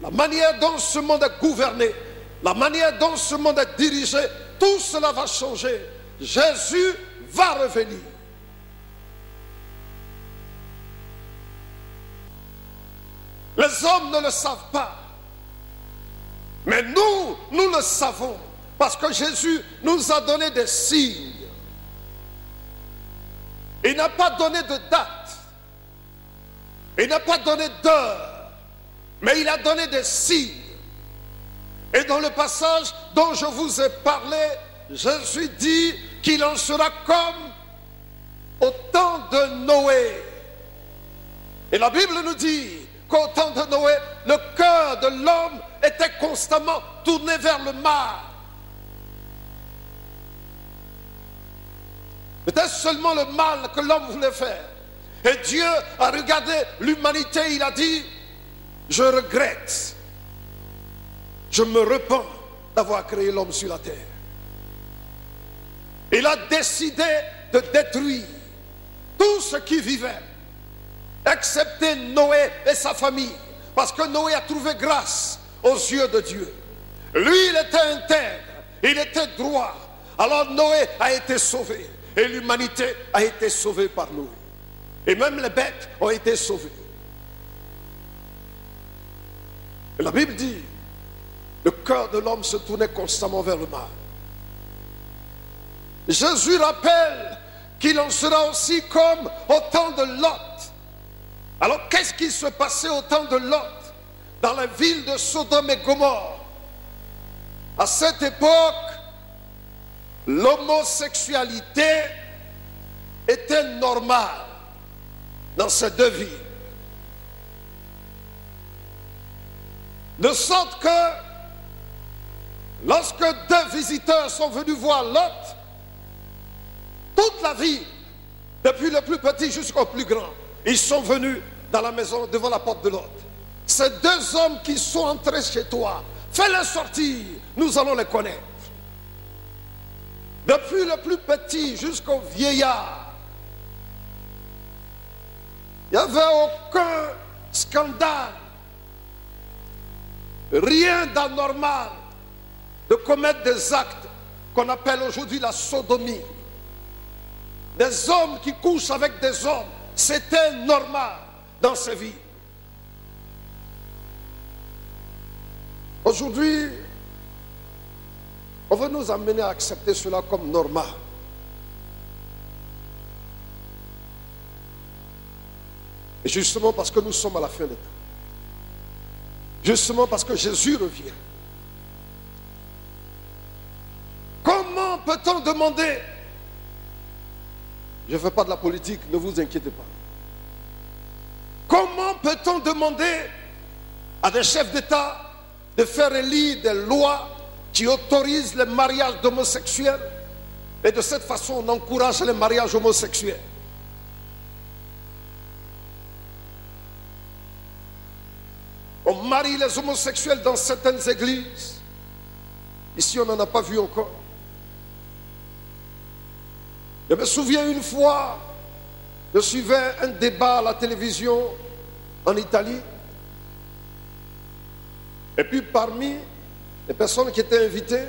La manière dont ce monde est gouverné, la manière dont ce monde est dirigé, tout cela va changer. Jésus va revenir. Les hommes ne le savent pas. Mais nous le savons. Parce que Jésus nous a donné des signes. Il n'a pas donné de date. Il n'a pas donné d'heure. Mais il a donné des signes. Et dans le passage dont je vous ai parlé, Jésus dit qu'il en sera comme au temps de Noé. Et la Bible nous dit qu'au temps de Noé, le cœur de l'homme était constamment tourné vers le mal. C'était seulement le mal que l'homme voulait faire. Et Dieu a regardé l'humanité, il a dit, je regrette, je me repens d'avoir créé l'homme sur la terre. Il a décidé de détruire tout ce qui vivait, excepté Noé et sa famille, parce que Noé a trouvé grâce aux yeux de Dieu. Lui, il était intègre, il était droit. Alors Noé a été sauvé. Et l'humanité a été sauvée par Noé. Et même les bêtes ont été sauvées. Et la Bible dit, le cœur de l'homme se tournait constamment vers le mal. Jésus rappelle qu'il en sera aussi comme au temps de Lot. Alors qu'est-ce qui se passait au temps de Lot dans la ville de Sodome et Gomorrhe? À cette époque, l'homosexualité était normale dans ces deux villes. De sorte que lorsque deux visiteurs sont venus voir Lot, toute la ville, depuis le plus petit jusqu'au plus grand, ils sont venus dans la maison devant la porte de Lot. Ces deux hommes qui sont entrés chez toi, fais-les sortir, nous allons les connaître. Depuis le plus petit jusqu'au vieillard, il n'y avait aucun scandale, rien d'anormal de commettre des actes qu'on appelle aujourd'hui la sodomie. Des hommes qui couchent avec des hommes, c'était normal dans ces vies. Aujourd'hui, on veut nous amener à accepter cela comme normal. Et justement parce que nous sommes à la fin des temps. Justement parce que Jésus revient. Comment peut-on demander? Je ne fais pas de la politique, ne vous inquiétez pas. Comment peut-on demander à des chefs d'État de faire élire des lois qui autorisent les mariages d'homosexuels, et de cette façon on encourage les mariages homosexuels? On marie les homosexuels dans certaines églises. Ici on n'en a pas vu encore. Je me souviens une fois, je suivais un débat à la télévision en Italie. Et puis parmi les personnes qui étaient invitées,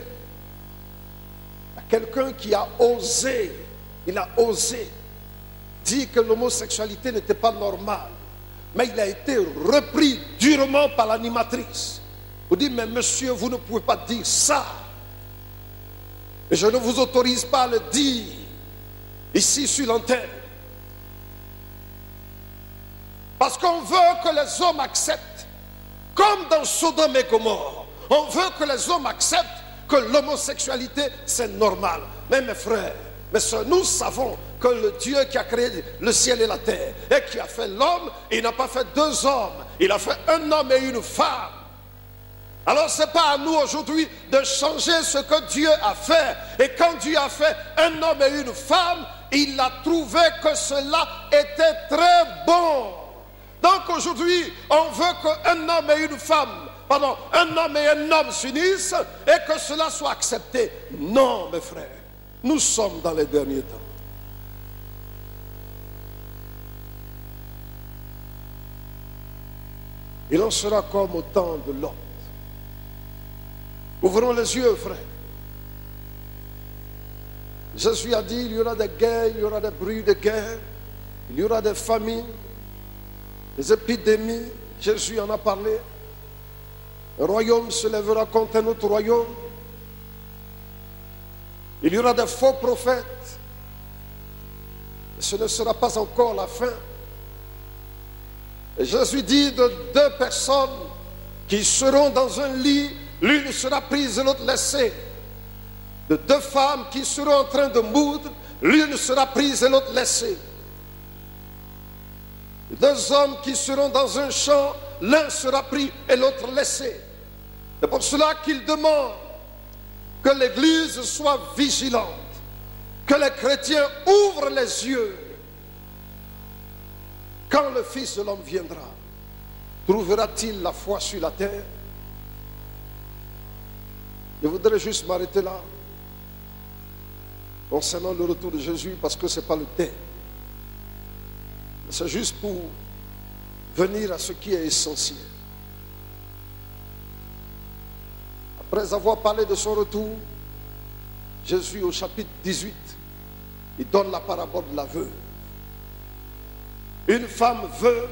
il y a quelqu'un qui a osé, il a osé dire que l'homosexualité n'était pas normale. Mais il a été repris durement par l'animatrice. Vous dites, mais monsieur, vous ne pouvez pas dire ça. Et je ne vous autorise pas à le dire ici sur l'antenne. Parce qu'on veut que les hommes acceptent, comme dans Sodome et Gomorrhe, on veut que les hommes acceptent que l'homosexualité c'est normal. Mais mes frères, mes soeurs, nous savons que le Dieu qui a créé le ciel et la terre et qui a fait l'homme, il n'a pas fait deux hommes, il a fait un homme et une femme. Alors ce n'est pas à nous aujourd'hui de changer ce que Dieu a fait. Et quand Dieu a fait un homme et une femme, il a trouvé que cela était très bon. Donc aujourd'hui, on veut qu'un homme et une femme, un homme et un homme s'unissent et que cela soit accepté. Non, mes frères, nous sommes dans les derniers temps. Il en sera comme au temps de Lot. Ouvrons les yeux, frères. Jésus a dit, il y aura des guerres, il y aura des bruits de guerre, il y aura des famines, des épidémies. Jésus en a parlé. Un royaume se lèvera contre un autre royaume. Il y aura des faux prophètes. Et ce ne sera pas encore la fin. Et Jésus dit de deux personnes qui seront dans un lit, l'une sera prise et l'autre laissée. De deux femmes qui seront en train de moudre, l'une sera prise et l'autre laissée. De deux hommes qui seront dans un champ, l'un sera pris et l'autre laissé. C'est pour cela qu'il demande que l'Église soit vigilante, que les chrétiens ouvrent les yeux. Quand le Fils de l'homme viendra, trouvera-t-il la foi sur la terre? Je voudrais juste m'arrêter là concernant le retour de Jésus, parce que ce n'est pas le thème. C'est juste pour venir à ce qui est essentiel. Après avoir parlé de son retour, Jésus au chapitre 18, il donne la parabole de la veuve. Une femme veuve,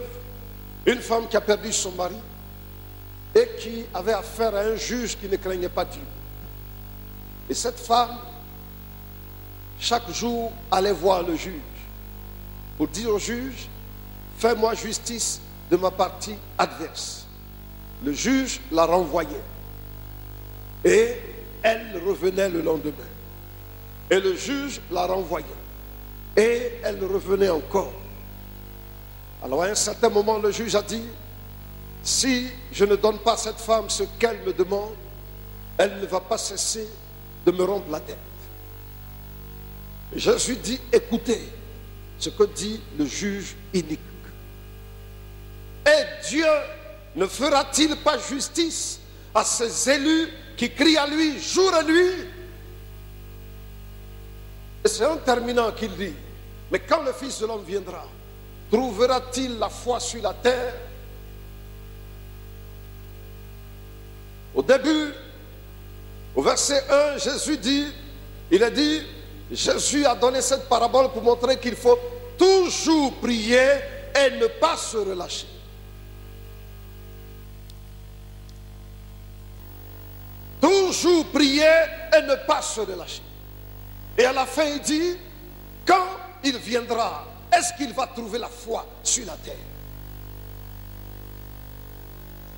une femme qui a perdu son mari et qui avait affaire à un juge qui ne craignait pas Dieu. Et cette femme, chaque jour, allait voir le juge pour dire au juge, fais-moi justice de ma partie adverse. Le juge la renvoyait et elle revenait le lendemain. Et le juge la renvoyait et elle revenait encore. Alors à un certain moment, le juge a dit, si je ne donne pas à cette femme ce qu'elle me demande, elle ne va pas cesser de me rompre la tête. Et Jésus dit, écoutez ce que dit le juge inique. Et Dieu ne fera-t-il pas justice à ses élus qui crient à lui jour et nuit? Et c'est en terminant qu'il dit, mais quand le Fils de l'homme viendra, trouvera-t-il la foi sur la terre? Au début, au verset 1, Jésus dit, il a dit, Jésus a donné cette parabole pour montrer qu'il faut toujours prier et ne pas se relâcher. Toujours prier et ne pas se relâcher. Et à la fin, il dit, quand il viendra, est-ce qu'il va trouver la foi sur la terre?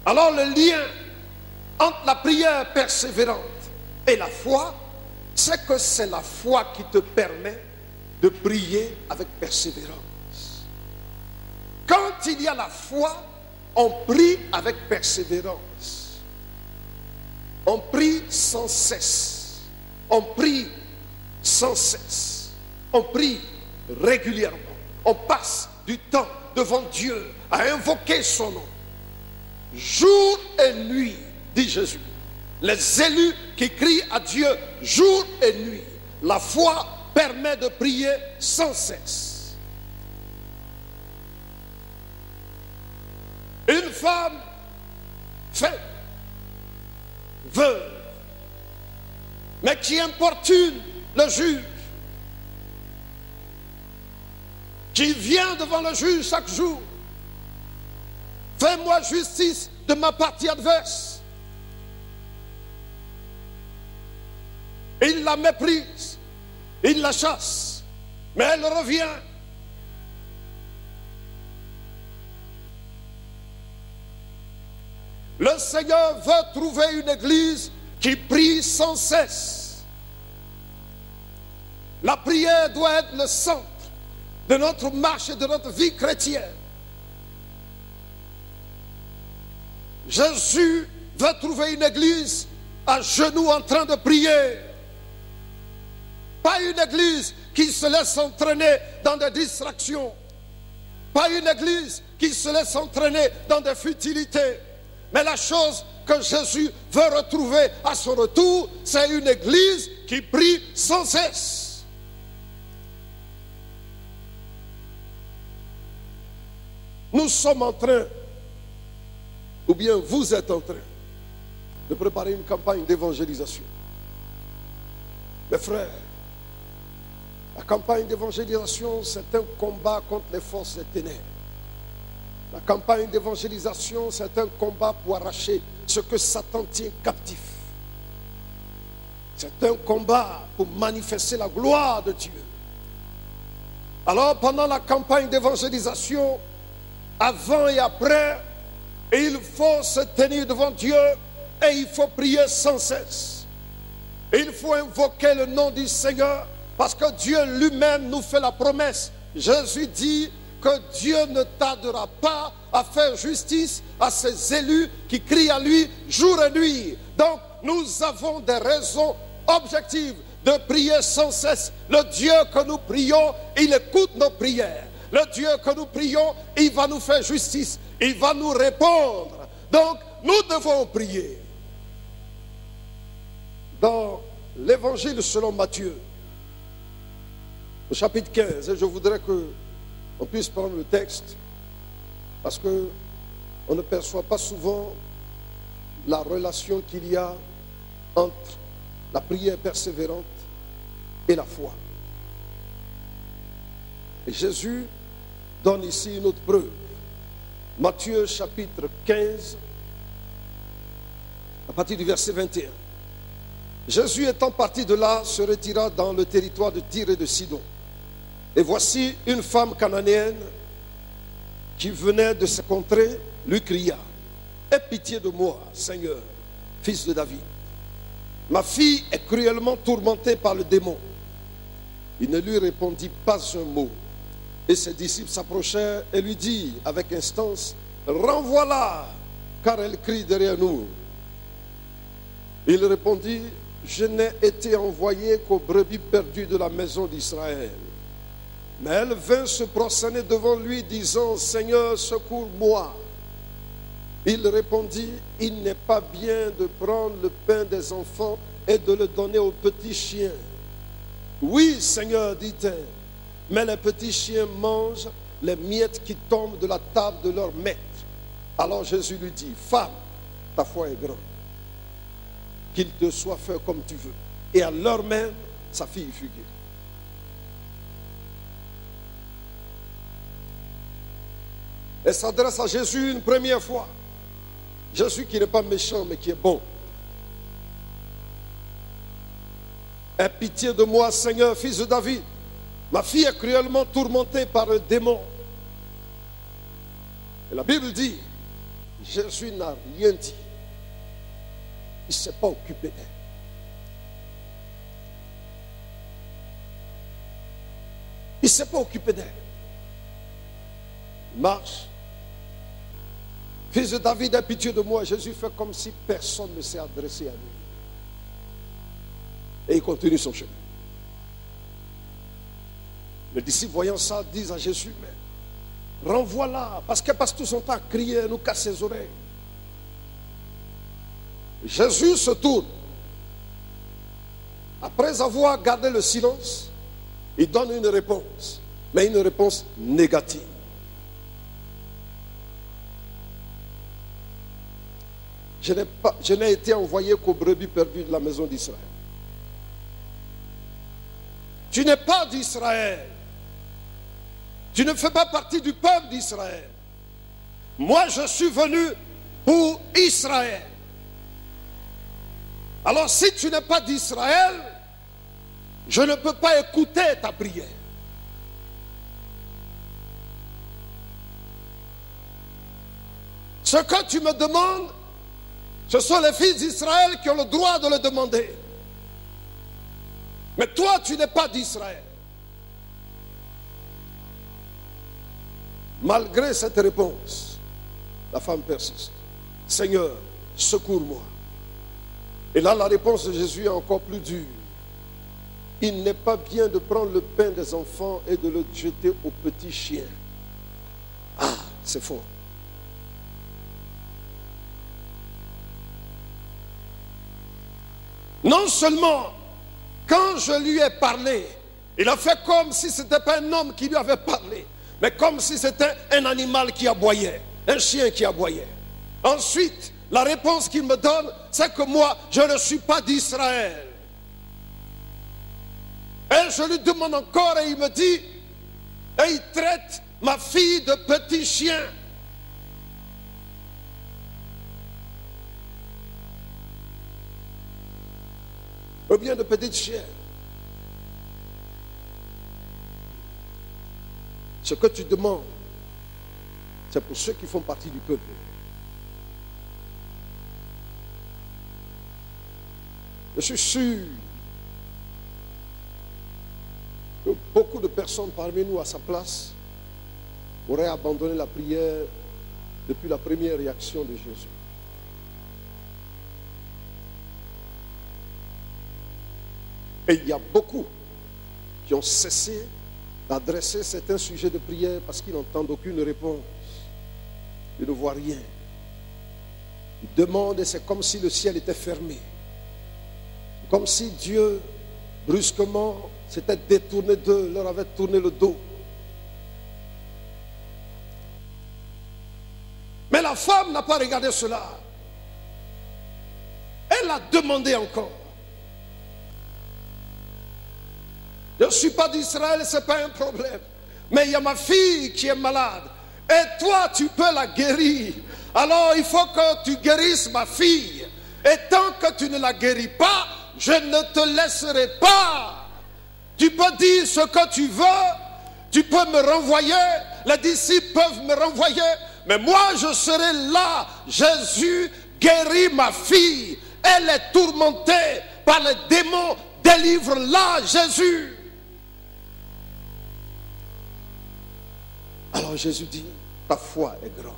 Alors le lien entre la prière persévérante et la foi, c'est que c'est la foi qui te permet de prier avec persévérance. Quand il y a la foi, on prie avec persévérance. On prie sans cesse. On prie sans cesse. On prie régulièrement. On passe du temps devant Dieu à invoquer son nom. Jour et nuit, dit Jésus. Les élus qui crient à Dieu jour et nuit. La foi permet de prier sans cesse. Une femme faible, veuve, mais qui importune le juge, qui vient devant le juge chaque jour, fais-moi justice de ma partie adverse. Il la méprise, il la chasse, mais elle revient. Le Seigneur veut trouver une église qui prie sans cesse. La prière doit être le centre de notre marche et de notre vie chrétienne. Jésus veux trouver une église à genoux en train de prier. Pas une église qui se laisse entraîner dans des distractions. Pas une église qui se laisse entraîner dans des futilités. Mais la chose que Jésus veut retrouver à son retour, c'est une église qui prie sans cesse. Nous sommes en train, ou bien vous êtes en train, de préparer une campagne d'évangélisation. Mes frères, la campagne d'évangélisation, c'est un combat contre les forces des ténèbres. La campagne d'évangélisation, c'est un combat pour arracher ce que Satan tient captif. C'est un combat pour manifester la gloire de Dieu. Alors, pendant la campagne d'évangélisation, avant et après, il faut se tenir devant Dieu et il faut prier sans cesse. Il faut invoquer le nom du Seigneur parce que Dieu lui-même nous fait la promesse. Jésus dit que Dieu ne tardera pas à faire justice à ses élus qui crient à lui jour et nuit. Donc nous avons des raisons objectives de prier sans cesse. Le Dieu que nous prions, il écoute nos prières. Le Dieu que nous prions, il va nous faire justice. Il va nous répondre. Donc nous devons prier. Dans l'évangile selon Matthieu, au chapitre 15, et je voudrais qu'on puisse prendre le texte, parce qu'on ne perçoit pas souvent la relation qu'il y a entre la prière persévérante et la foi. Et Jésus donne ici une autre preuve. Matthieu chapitre 15, à partir du verset 21. Jésus étant parti de là, se retira dans le territoire de Tyr et de Sidon. Et voici une femme cananéenne qui venait de se contrer, lui cria: aie pitié de moi, Seigneur, fils de David. Ma fille est cruellement tourmentée par le démon. Il ne lui répondit pas un mot. Et ses disciples s'approchèrent et lui dirent avec instance: renvoie-la, car elle crie derrière nous. Il répondit: je n'ai été envoyé qu'aux brebis perdues de la maison d'Israël. Mais elle vint se prosterner devant lui, disant: Seigneur, secours-moi. Il répondit: il n'est pas bien de prendre le pain des enfants et de le donner aux petits chiens. Oui, Seigneur, dit-elle, mais les petits chiens mangent les miettes qui tombent de la table de leur maître. Alors Jésus lui dit: femme, ta foi est grande, qu'il te soit fait comme tu veux. Et à l'heure même, sa fille fut guérie. Elle s'adresse à Jésus une première fois. Jésus qui n'est pas méchant mais qui est bon. Aie pitié de moi, Seigneur, fils de David. Ma fille est cruellement tourmentée par un démon. Et la Bible dit, Jésus n'a rien dit. Il ne s'est pas occupé d'elle. Il ne s'est pas occupé d'elle. Il marche. Fils de David, aie pitié de moi. Jésus fait comme si personne ne s'est adressé à lui. Et il continue son chemin. Les disciples, voyant ça, disent à Jésus: mais renvoie-la, parce qu'elle passe tout son temps à crier, elle nous casse ses oreilles. Jésus se tourne. Après avoir gardé le silence, il donne une réponse, mais une réponse négative. Je n'ai été envoyé qu'aux brebis perdues de la maison d'Israël. Tu n'es pas d'Israël. Tu ne fais pas partie du peuple d'Israël. Moi, je suis venu pour Israël. Alors, si tu n'es pas d'Israël, je ne peux pas écouter ta prière. Ce que tu me demandes, ce sont les fils d'Israël qui ont le droit de le demander. Mais toi, tu n'es pas d'Israël. Malgré cette réponse, la femme persiste. Seigneur, secours-moi. Et là, la réponse de Jésus est encore plus dure. Il n'est pas bien de prendre le pain des enfants et de le jeter aux petits chiens. Ah, c'est fort. Non seulement, quand je lui ai parlé, il a fait comme si ce n'était pas un homme qui lui avait parlé, mais comme si c'était un animal qui aboyait, un chien qui aboyait. Ensuite, la réponse qu'il me donne, c'est que moi, je ne suis pas d'Israël. Et je lui demande encore et il me dit, et il traite ma fille de petit chien. Ou bien de petite chien. Ce que tu demandes, c'est pour ceux qui font partie du peuple. Je suis sûr que beaucoup de personnes parmi nous à sa place auraient abandonné la prière depuis la première réaction de Jésus. Et il y a beaucoup qui ont cessé d'adresser certains sujets de prière parce qu'ils n'entendent aucune réponse. Ils ne voient rien. Ils demandent et c'est comme si le ciel était fermé. Comme si Dieu, brusquement, s'était détourné d'eux, leur avait tourné le dos. Mais la femme n'a pas regardé cela. Elle a demandé encore. Je ne suis pas d'Israël, ce n'est pas un problème. Mais il y a ma fille qui est malade. Et toi, tu peux la guérir. Alors, il faut que tu guérisses ma fille. Et tant que tu ne la guéris pas, je ne te laisserai pas. Tu peux dire ce que tu veux. Tu peux me renvoyer. Les disciples peuvent me renvoyer. Mais moi, je serai là. Jésus guérit ma fille. Elle est tourmentée par les démons. Délivre-la, Jésus. Alors Jésus dit, ta foi est grande.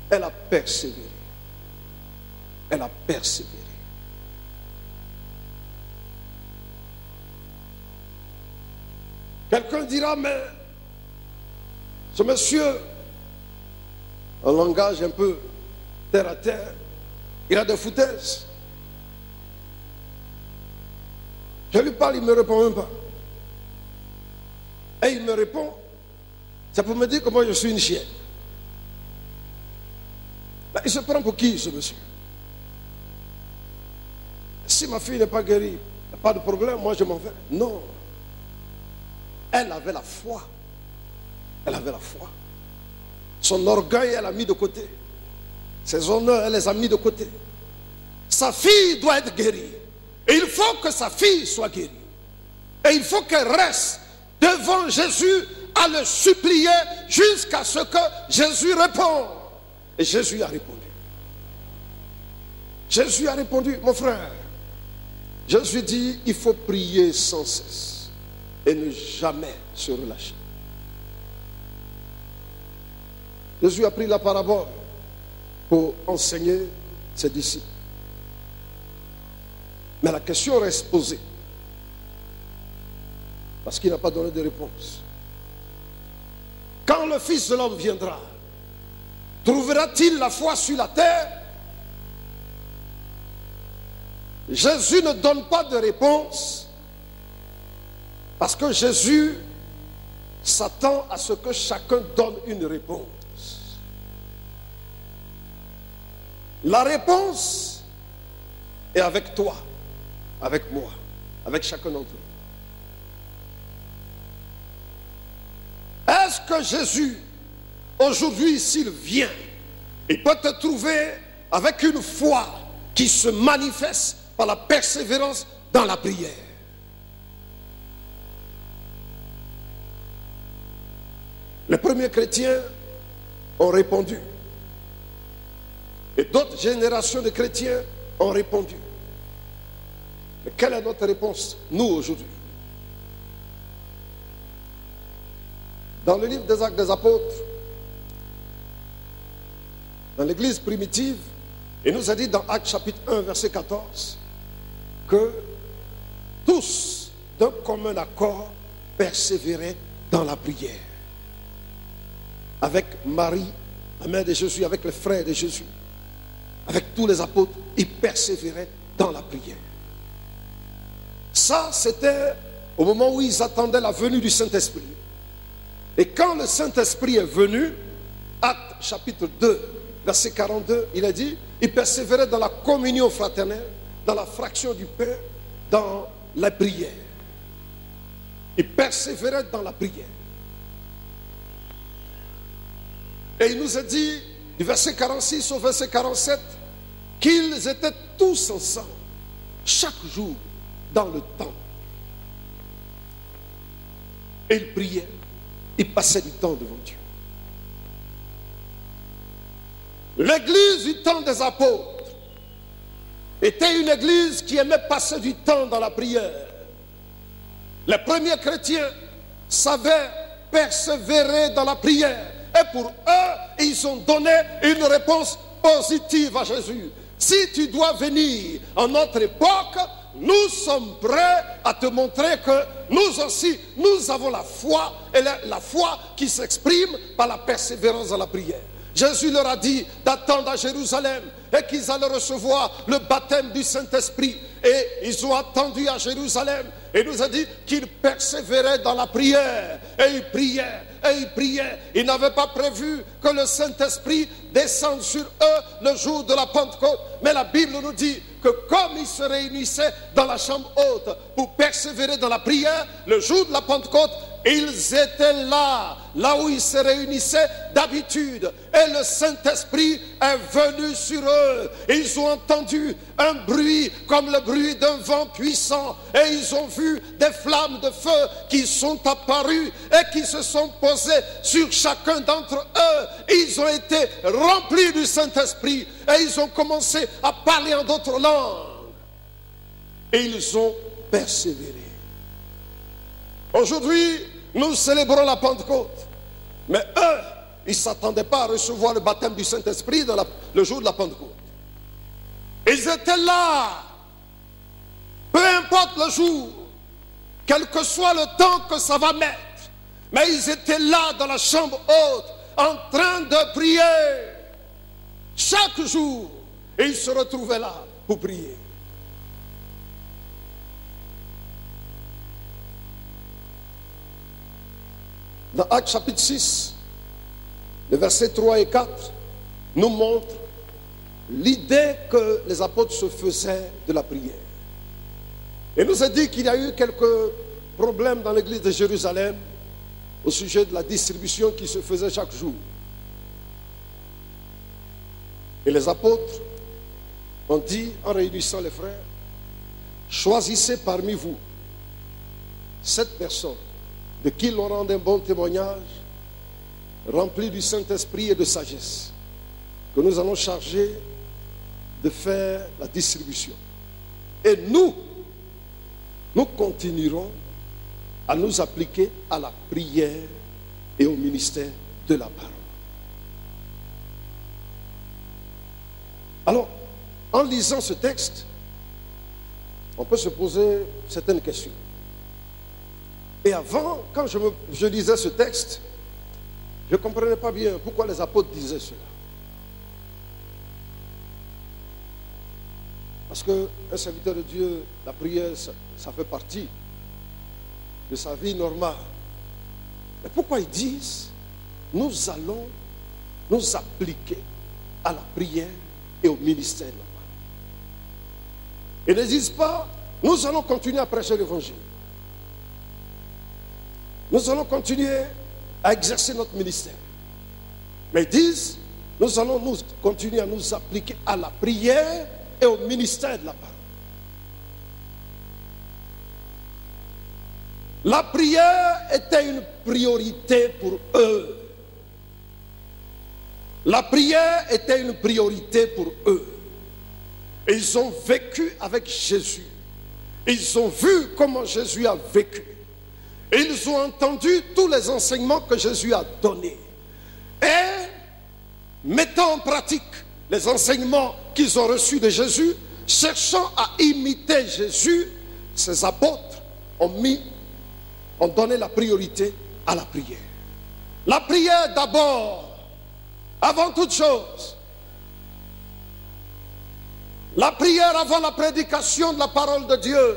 Elle a persévéré. Elle a persévéré. Quelqu'un dira, mais ce monsieur, un langage un peu terre à terre, il a des foutaises. Je lui parle, il ne me répond même pas. Et il me répond, c'est pour me dire que moi je suis une chienne. Ben, il se prend pour qui ce monsieur? Si ma fille n'est pas guérie, il n'y a pas de problème, moi je m'en vais. Non. Elle avait la foi. Elle avait la foi. Son orgueil, elle l'a mis de côté. Ses honneurs, elle les a mis de côté. Sa fille doit être guérie. Et il faut que sa fille soit guérie. Et il faut qu'elle reste devant Jésus à le supplier jusqu'à ce que Jésus réponde. Et Jésus a répondu. Jésus a répondu, mon frère. Jésus dit, il faut prier sans cesse et ne jamais se relâcher. Jésus a pris la parabole pour enseigner ses disciples. Mais la question reste posée. Parce qu'il n'a pas donné de réponse. Quand le Fils de l'homme viendra, trouvera-t-il la foi sur la terre? Jésus ne donne pas de réponse parce que Jésus s'attend à ce que chacun donne une réponse. La réponse est avec toi, avec moi, avec chacun d'entre nous. Est-ce que Jésus, aujourd'hui, s'il vient, il peut te trouver avec une foi qui se manifeste par la persévérance dans la prière? Les premiers chrétiens ont répondu. Et d'autres générations de chrétiens ont répondu. Mais quelle est notre réponse, nous, aujourd'hui? Dans le livre des Actes des Apôtres, dans l'église primitive, il nous a dit dans Actes chapitre 1, verset 14, que tous, d'un commun accord, persévéraient dans la prière. Avec Marie, la mère de Jésus, avec les frères de Jésus, avec tous les apôtres, ils persévéraient dans la prière. Ça, c'était au moment où ils attendaient la venue du Saint-Esprit. Et quand le Saint-Esprit est venu, Actes chapitre 2, verset 42, il a dit, ils persévéraient dans la communion fraternelle, dans la fraction du pain, dans la prière. Ils persévéraient dans la prière. Et il nous a dit, du verset 46 au verset 47, qu'ils étaient tous ensemble, chaque jour, dans le temple. Et ils priaient, ils passaient du temps devant Dieu. L'église du temps des apôtres était une église qui aimait passer du temps dans la prière. Les premiers chrétiens savaient persévérer dans la prière. Et pour eux, ils ont donné une réponse positive à Jésus. Si tu dois venir en notre époque, nous sommes prêts à te montrer que nous aussi, nous avons la foi, et la foi qui s'exprime par la persévérance dans la prière. Jésus leur a dit d'attendre à Jérusalem et qu'ils allaient recevoir le baptême du Saint-Esprit. Et ils ont attendu à Jérusalem et il nous a dit qu'ils persévéraient dans la prière. Et ils priaient, et ils priaient. Ils n'avaient pas prévu que le Saint-Esprit descende sur eux le jour de la Pentecôte. Mais la Bible nous dit que comme ils se réunissaient dans la chambre haute pour persévérer dans la prière, le jour de la Pentecôte, ils étaient là où ils se réunissaient d'habitude. Et le Saint-Esprit est venu sur eux. Ils ont entendu un bruit comme le bruit d'un vent puissant. Et ils ont vu des flammes de feu qui sont apparues et qui se sont posées sur chacun d'entre eux. Ils ont été remplis du Saint-Esprit. Et ils ont commencé à parler en d'autres langues. Et ils ont persévéré. Aujourd'hui, nous célébrons la Pentecôte. Mais eux, ils ne s'attendaient pas à recevoir le baptême du Saint-Esprit le jour de la Pentecôte. Ils étaient là. Peu importe le jour, quel que soit le temps que ça va mettre. Mais ils étaient là dans la chambre haute, en train de prier. Chaque jour, et ils se retrouvaient là pour prier. Dans Actes chapitre 6, les versets 3 et 4 nous montrent l'idée que les apôtres se faisaient de la prière. Et nous a dit qu'il y a eu quelques problèmes dans l'église de Jérusalem au sujet de la distribution qui se faisait chaque jour. Et les apôtres ont dit, en réunissant les frères, choisissez parmi vous 7 personnes de qui l'on rende un bon témoignage, rempli du Saint-Esprit et de sagesse, que nous allons charger de faire la distribution. Et nous continuerons à nous appliquer à la prière et au ministère de la parole. Alors, en lisant ce texte, on peut se poser certaines questions. Et avant, quand je lisais ce texte, je ne comprenais pas bien pourquoi les apôtres disaient cela. Parce qu'un serviteur de Dieu, la prière, ça fait partie de sa vie normale. Mais pourquoi ils disent, nous allons nous appliquer à la prière et au ministère de la parole. Ils ne disent pas, nous allons continuer à prêcher l'évangile. Nous allons continuer à exercer notre ministère. Mais ils disent, nous allons continuer à nous appliquer à la prière et au ministère de la parole. La prière était une priorité pour eux. La prière était une priorité pour eux. Et ils ont vécu avec Jésus. Ils ont vu comment Jésus a vécu. Et ils ont entendu tous les enseignements que Jésus a donnés. Et mettant en pratique les enseignements qu'ils ont reçus de Jésus, cherchant à imiter Jésus, ces apôtres ont donné la priorité à la prière. La prière d'abord, avant toute chose. La prière avant la prédication de la parole de Dieu.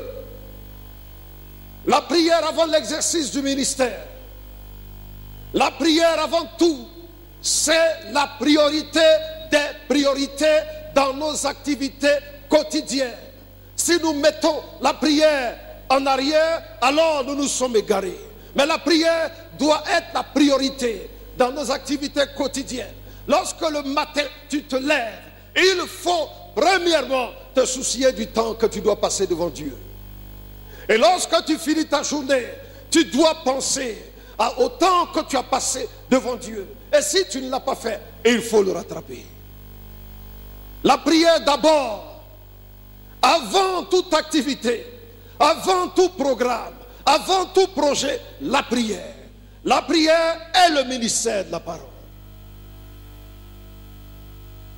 La prière avant l'exercice du ministère. La prière avant tout, c'est la priorité des priorités dans nos activités quotidiennes. Si nous mettons la prière en arrière, alors nous nous sommes égarés. Mais la prière doit être la priorité dans nos activités quotidiennes. Lorsque le matin tu te lèves, il faut premièrement te soucier du temps que tu dois passer devant Dieu. Et lorsque tu finis ta journée, tu dois penser au temps que tu as passé devant Dieu. Et si tu ne l'as pas fait, il faut le rattraper. La prière d'abord, avant toute activité, avant tout programme, avant tout projet, la prière. La prière est le ministère de la parole.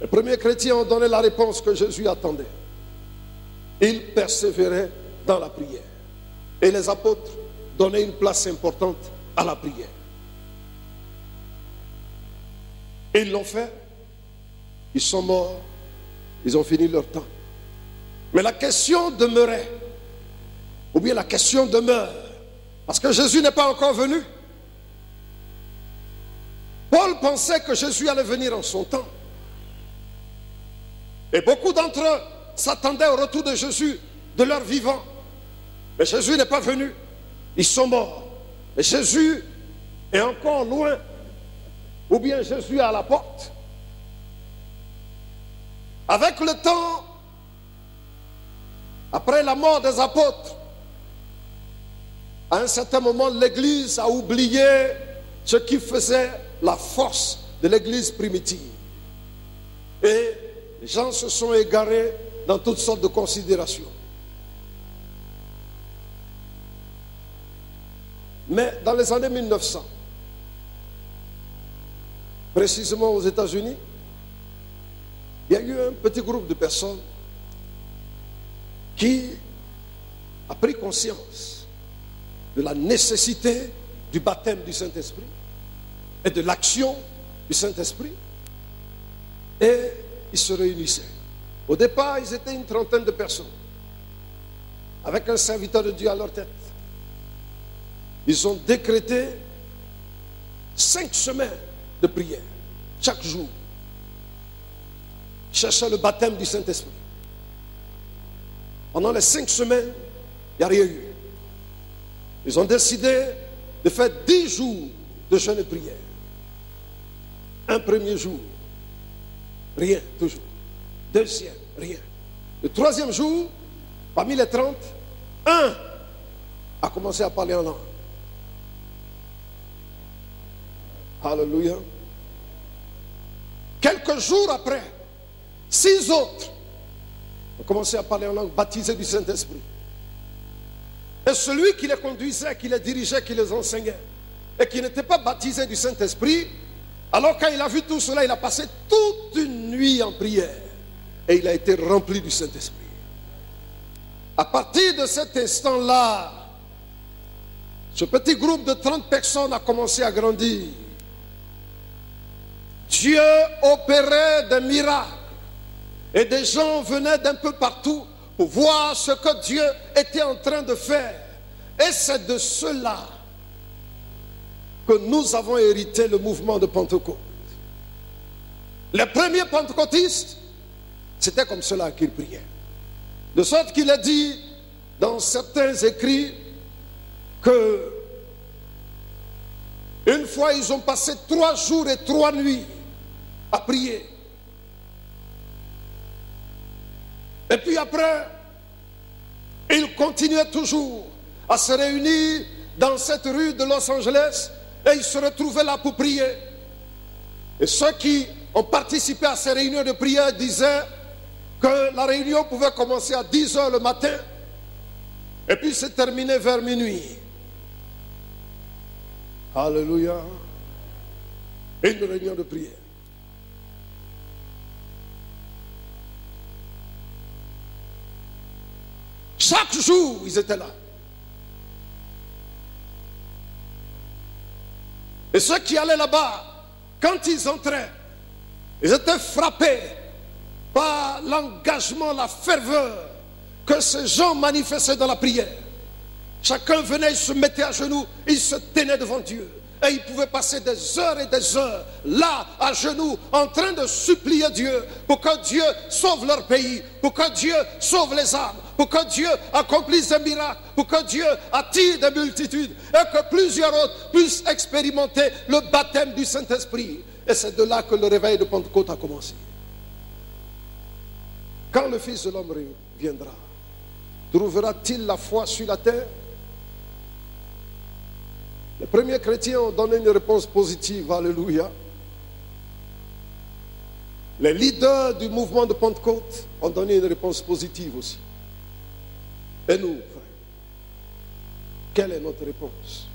Les premiers chrétiens ont donné la réponse que Jésus attendait. Ils persévéraient dans la prière. Et les apôtres donnaient une place importante à la prière. Et ils l'ont fait. Ils sont morts. Ils ont fini leur temps. Mais la question demeurait. Ou bien la question demeure. Parce que Jésus n'est pas encore venu. Paul pensait que Jésus allait venir en son temps. Et beaucoup d'entre eux s'attendaient au retour de Jésus de leur vivant. Mais Jésus n'est pas venu. Ils sont morts. Et Jésus est encore loin. Ou bien Jésus est à la porte. Avec le temps, après la mort des apôtres, à un certain moment, l'Église a oublié ce qui faisait la force de l'Église primitive. Et les gens se sont égarés dans toutes sortes de considérations. Mais dans les années 1900, précisément aux États-Unis, il y a eu un petit groupe de personnes qui a pris conscience de la nécessité du baptême du Saint-Esprit et de l'action du Saint-Esprit. Et ils se réunissaient. Au départ, ils étaient une trentaine de personnes, avec un serviteur de Dieu à leur tête. Ils ont décrété 5 semaines de prière, chaque jour, cherchant le baptême du Saint-Esprit. Pendant les 5 semaines, il n'y a rien eu. Ils ont décidé de faire 10 jours de jeûne et prière. Un premier jour, rien, toujours. Deuxième, rien. Le troisième jour, parmi les 30, un a commencé à parler en langue. Alléluia. Quelques jours après, 6 autres ont commencé à parler en langue, baptisés du Saint-Esprit. Et celui qui les conduisait, qui les dirigeait, qui les enseignait, et qui n'était pas baptisé du Saint-Esprit, alors quand il a vu tout cela, il a passé toute une nuit en prière. Et il a été rempli du Saint-Esprit. À partir de cet instant-là, ce petit groupe de 30 personnes a commencé à grandir. Dieu opérait des miracles. Et des gens venaient d'un peu partout pour voir ce que Dieu était en train de faire. Et c'est de cela que nous avons hérité le mouvement de Pentecôte. Les premiers pentecôtistes, c'était comme cela qu'ils priaient. De sorte qu'il est dit dans certains écrits que une fois ils ont passé 3 jours et 3 nuits à prier. Et puis après, ils continuaient toujours à se réunir dans cette rue de Los Angeles et ils se retrouvaient là pour prier. Et ceux qui ont participé à ces réunions de prière disaient que la réunion pouvait commencer à 10 h le matin et puis se terminer vers minuit. Alléluia. Une réunion de prière. Chaque jour, ils étaient là. Et ceux qui allaient là-bas, quand ils entraient, ils étaient frappés par l'engagement, la ferveur que ces gens manifestaient dans la prière. Chacun venait, il se mettait à genoux, il se tenait devant Dieu. Et ils pouvaient passer des heures et des heures là, à genoux, en train de supplier Dieu pour que Dieu sauve leur pays, pour que Dieu sauve les âmes, pour que Dieu accomplisse des miracles, pour que Dieu attire des multitudes et que plusieurs autres puissent expérimenter le baptême du Saint-Esprit. Et c'est de là que le réveil de Pentecôte a commencé. Quand le Fils de l'homme viendra, trouvera-t-il la foi sur la terre? Les premiers chrétiens ont donné une réponse positive, alléluia. Les leaders du mouvement de Pentecôte ont donné une réponse positive aussi. Et nous, frères, quelle est notre réponse?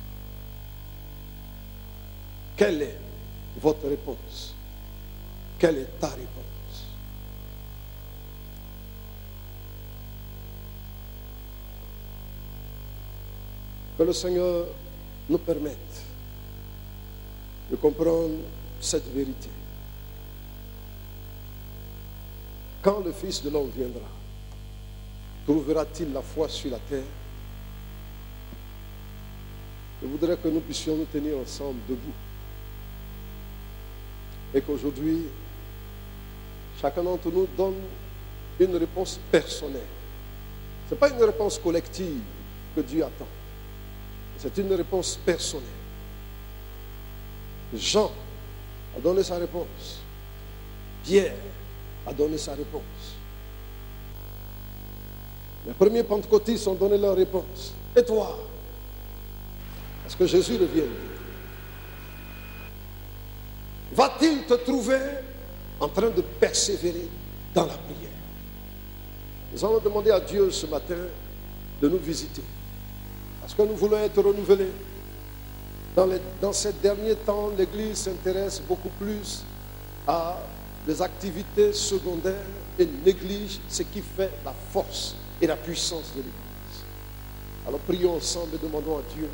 Quelle est votre réponse? Quelle est ta réponse? Que le Seigneur nous permette de comprendre cette vérité. Quand le Fils de l'homme viendra, trouvera-t-il la foi sur la terre? Je voudrais que nous puissions nous tenir ensemble debout. Et qu'aujourd'hui, chacun d'entre nous donne une réponse personnelle. Ce n'est pas une réponse collective que Dieu attend. C'est une réponse personnelle. Jean a donné sa réponse. Pierre a donné sa réponse. Les premiers pentecôtistes ont donné leur réponse. Et toi? Est-ce que Jésus revient? Va-t-il te trouver en train de persévérer dans la prière? Nous allons demander à Dieu ce matin de nous visiter. Parce que nous voulons être renouvelés. Dans ces derniers temps, l'Église s'intéresse beaucoup plus à des activités secondaires et néglige ce qui fait la force et la puissance de l'Église. Alors prions ensemble et demandons à Dieu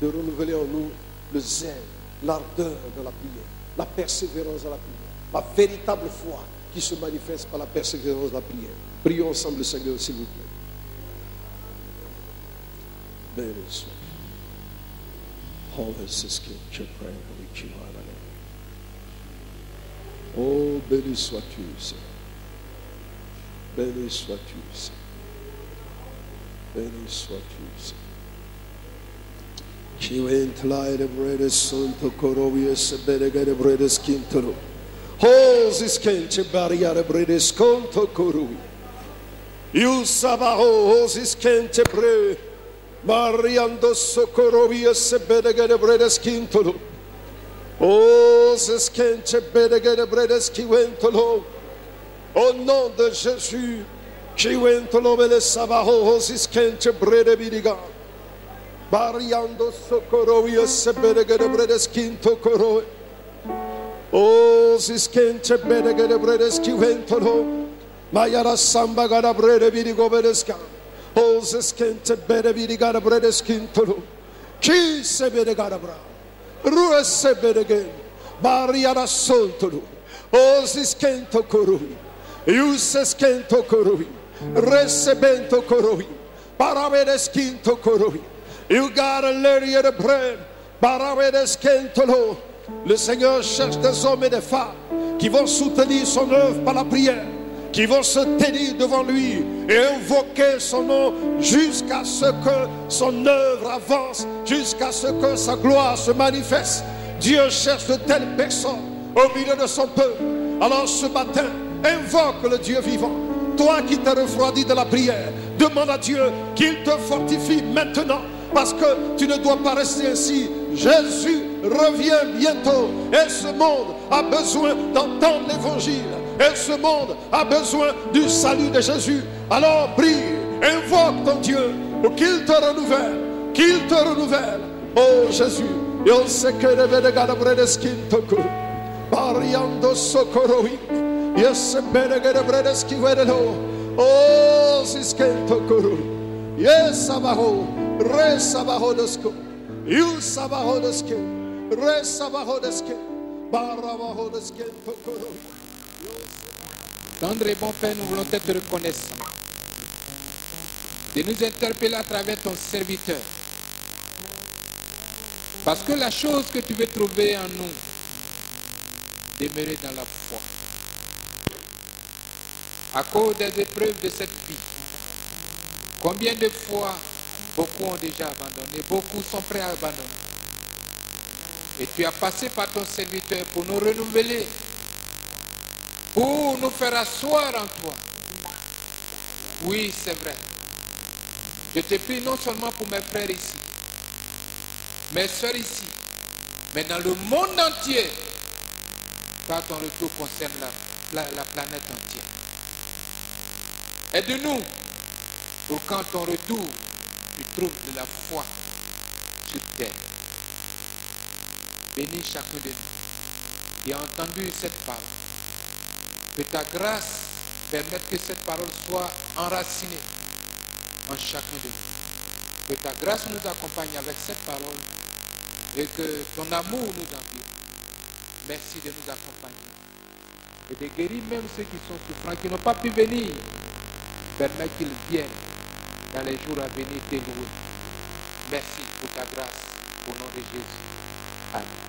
de renouveler en nous le zèle, l'ardeur de la prière, la persévérance de la prière, la véritable foi qui se manifeste par la persévérance de la prière. Prions ensemble le Seigneur, s'il vous plaît. Béni soit. Oh, béni sois-tu, Seigneur. Béni sois-tu, Seigneur. Béni sois-tu, Seigneur. Chiwentlaire brede santo corowie se bedegere brede skintero. Hos iskente barriere brede sconto corui. Iu sabaho hos iskente bre. Mariando socorrovia se bedegere brede skintero. Hos iskente bedegere brede skiwentolo. Au nom de Jésus, chiwentolo bele sabaho hos iskente brede bidiga. Bariando socorrovia se bedegere brede skinto coroe. O siskente bedegere brede skiventolo. Mayara samba gara brede bidigo bedeska. O siskente bede bidigara brede skintolo. Chi se bedegara bra. Rue se bedegen. Bariara sontolo. O siskento coroi. Ius skento coroi. Resebento coroi. Paravede skinto coroi. You gotta learn to pray. Le Seigneur cherche des hommes et des femmes qui vont soutenir son œuvre par la prière, qui vont se tenir devant lui et invoquer son nom jusqu'à ce que son œuvre avance, jusqu'à ce que sa gloire se manifeste. Dieu cherche de telles personnes au milieu de son peuple. Alors ce matin, invoque le Dieu vivant. Toi qui t'es refroidi de la prière, demande à Dieu qu'il te fortifie maintenant. Parce que tu ne dois pas rester ainsi. Jésus revient bientôt. Et ce monde a besoin d'entendre l'évangile. Et ce monde a besoin du salut de Jésus. Alors prie, invoque ton Dieu pour qu'il te renouvelle. Qu'il te renouvelle. Oh Jésus. Et on sait que le Védégada Bredeskin Toku. Pariando Socoroi. Yes, Bédégada Bredeskin Vedelo. Oh, Sisken Toku. Yes, Sabaho, Re Sabaho Desko, You Sabaho Deske, Re Sabaho Deske, Barabaho Deske, Tendre et bon Père, nous voulons être reconnaissants de nous interpeller à travers ton serviteur. Parce que la chose que tu veux trouver en nous, demeurer dans la foi. À cause des épreuves de cette vie, combien de fois beaucoup ont déjà abandonné, beaucoup sont prêts à abandonner. Et tu as passé par ton serviteur pour nous renouveler, pour nous faire asseoir en toi. Oui, c'est vrai. Je te prie non seulement pour mes frères ici, mes soeurs ici, mais dans le monde entier, car ton retour concerne la planète entière. Aide-nous pour quand ton retour, tu trouves de la foi sur terre. Bénis chacun de nous qui a entendu cette parole. Que ta grâce permette que cette parole soit enracinée en chacun de nous. Que ta grâce nous accompagne avec cette parole et que ton amour nous environne. Merci de nous accompagner et de guérir même ceux qui sont souffrants, qui n'ont pas pu venir. Permets qu'ils viennent dans les jours à venir te louer. Merci pour ta grâce, au nom de Jésus. Amen.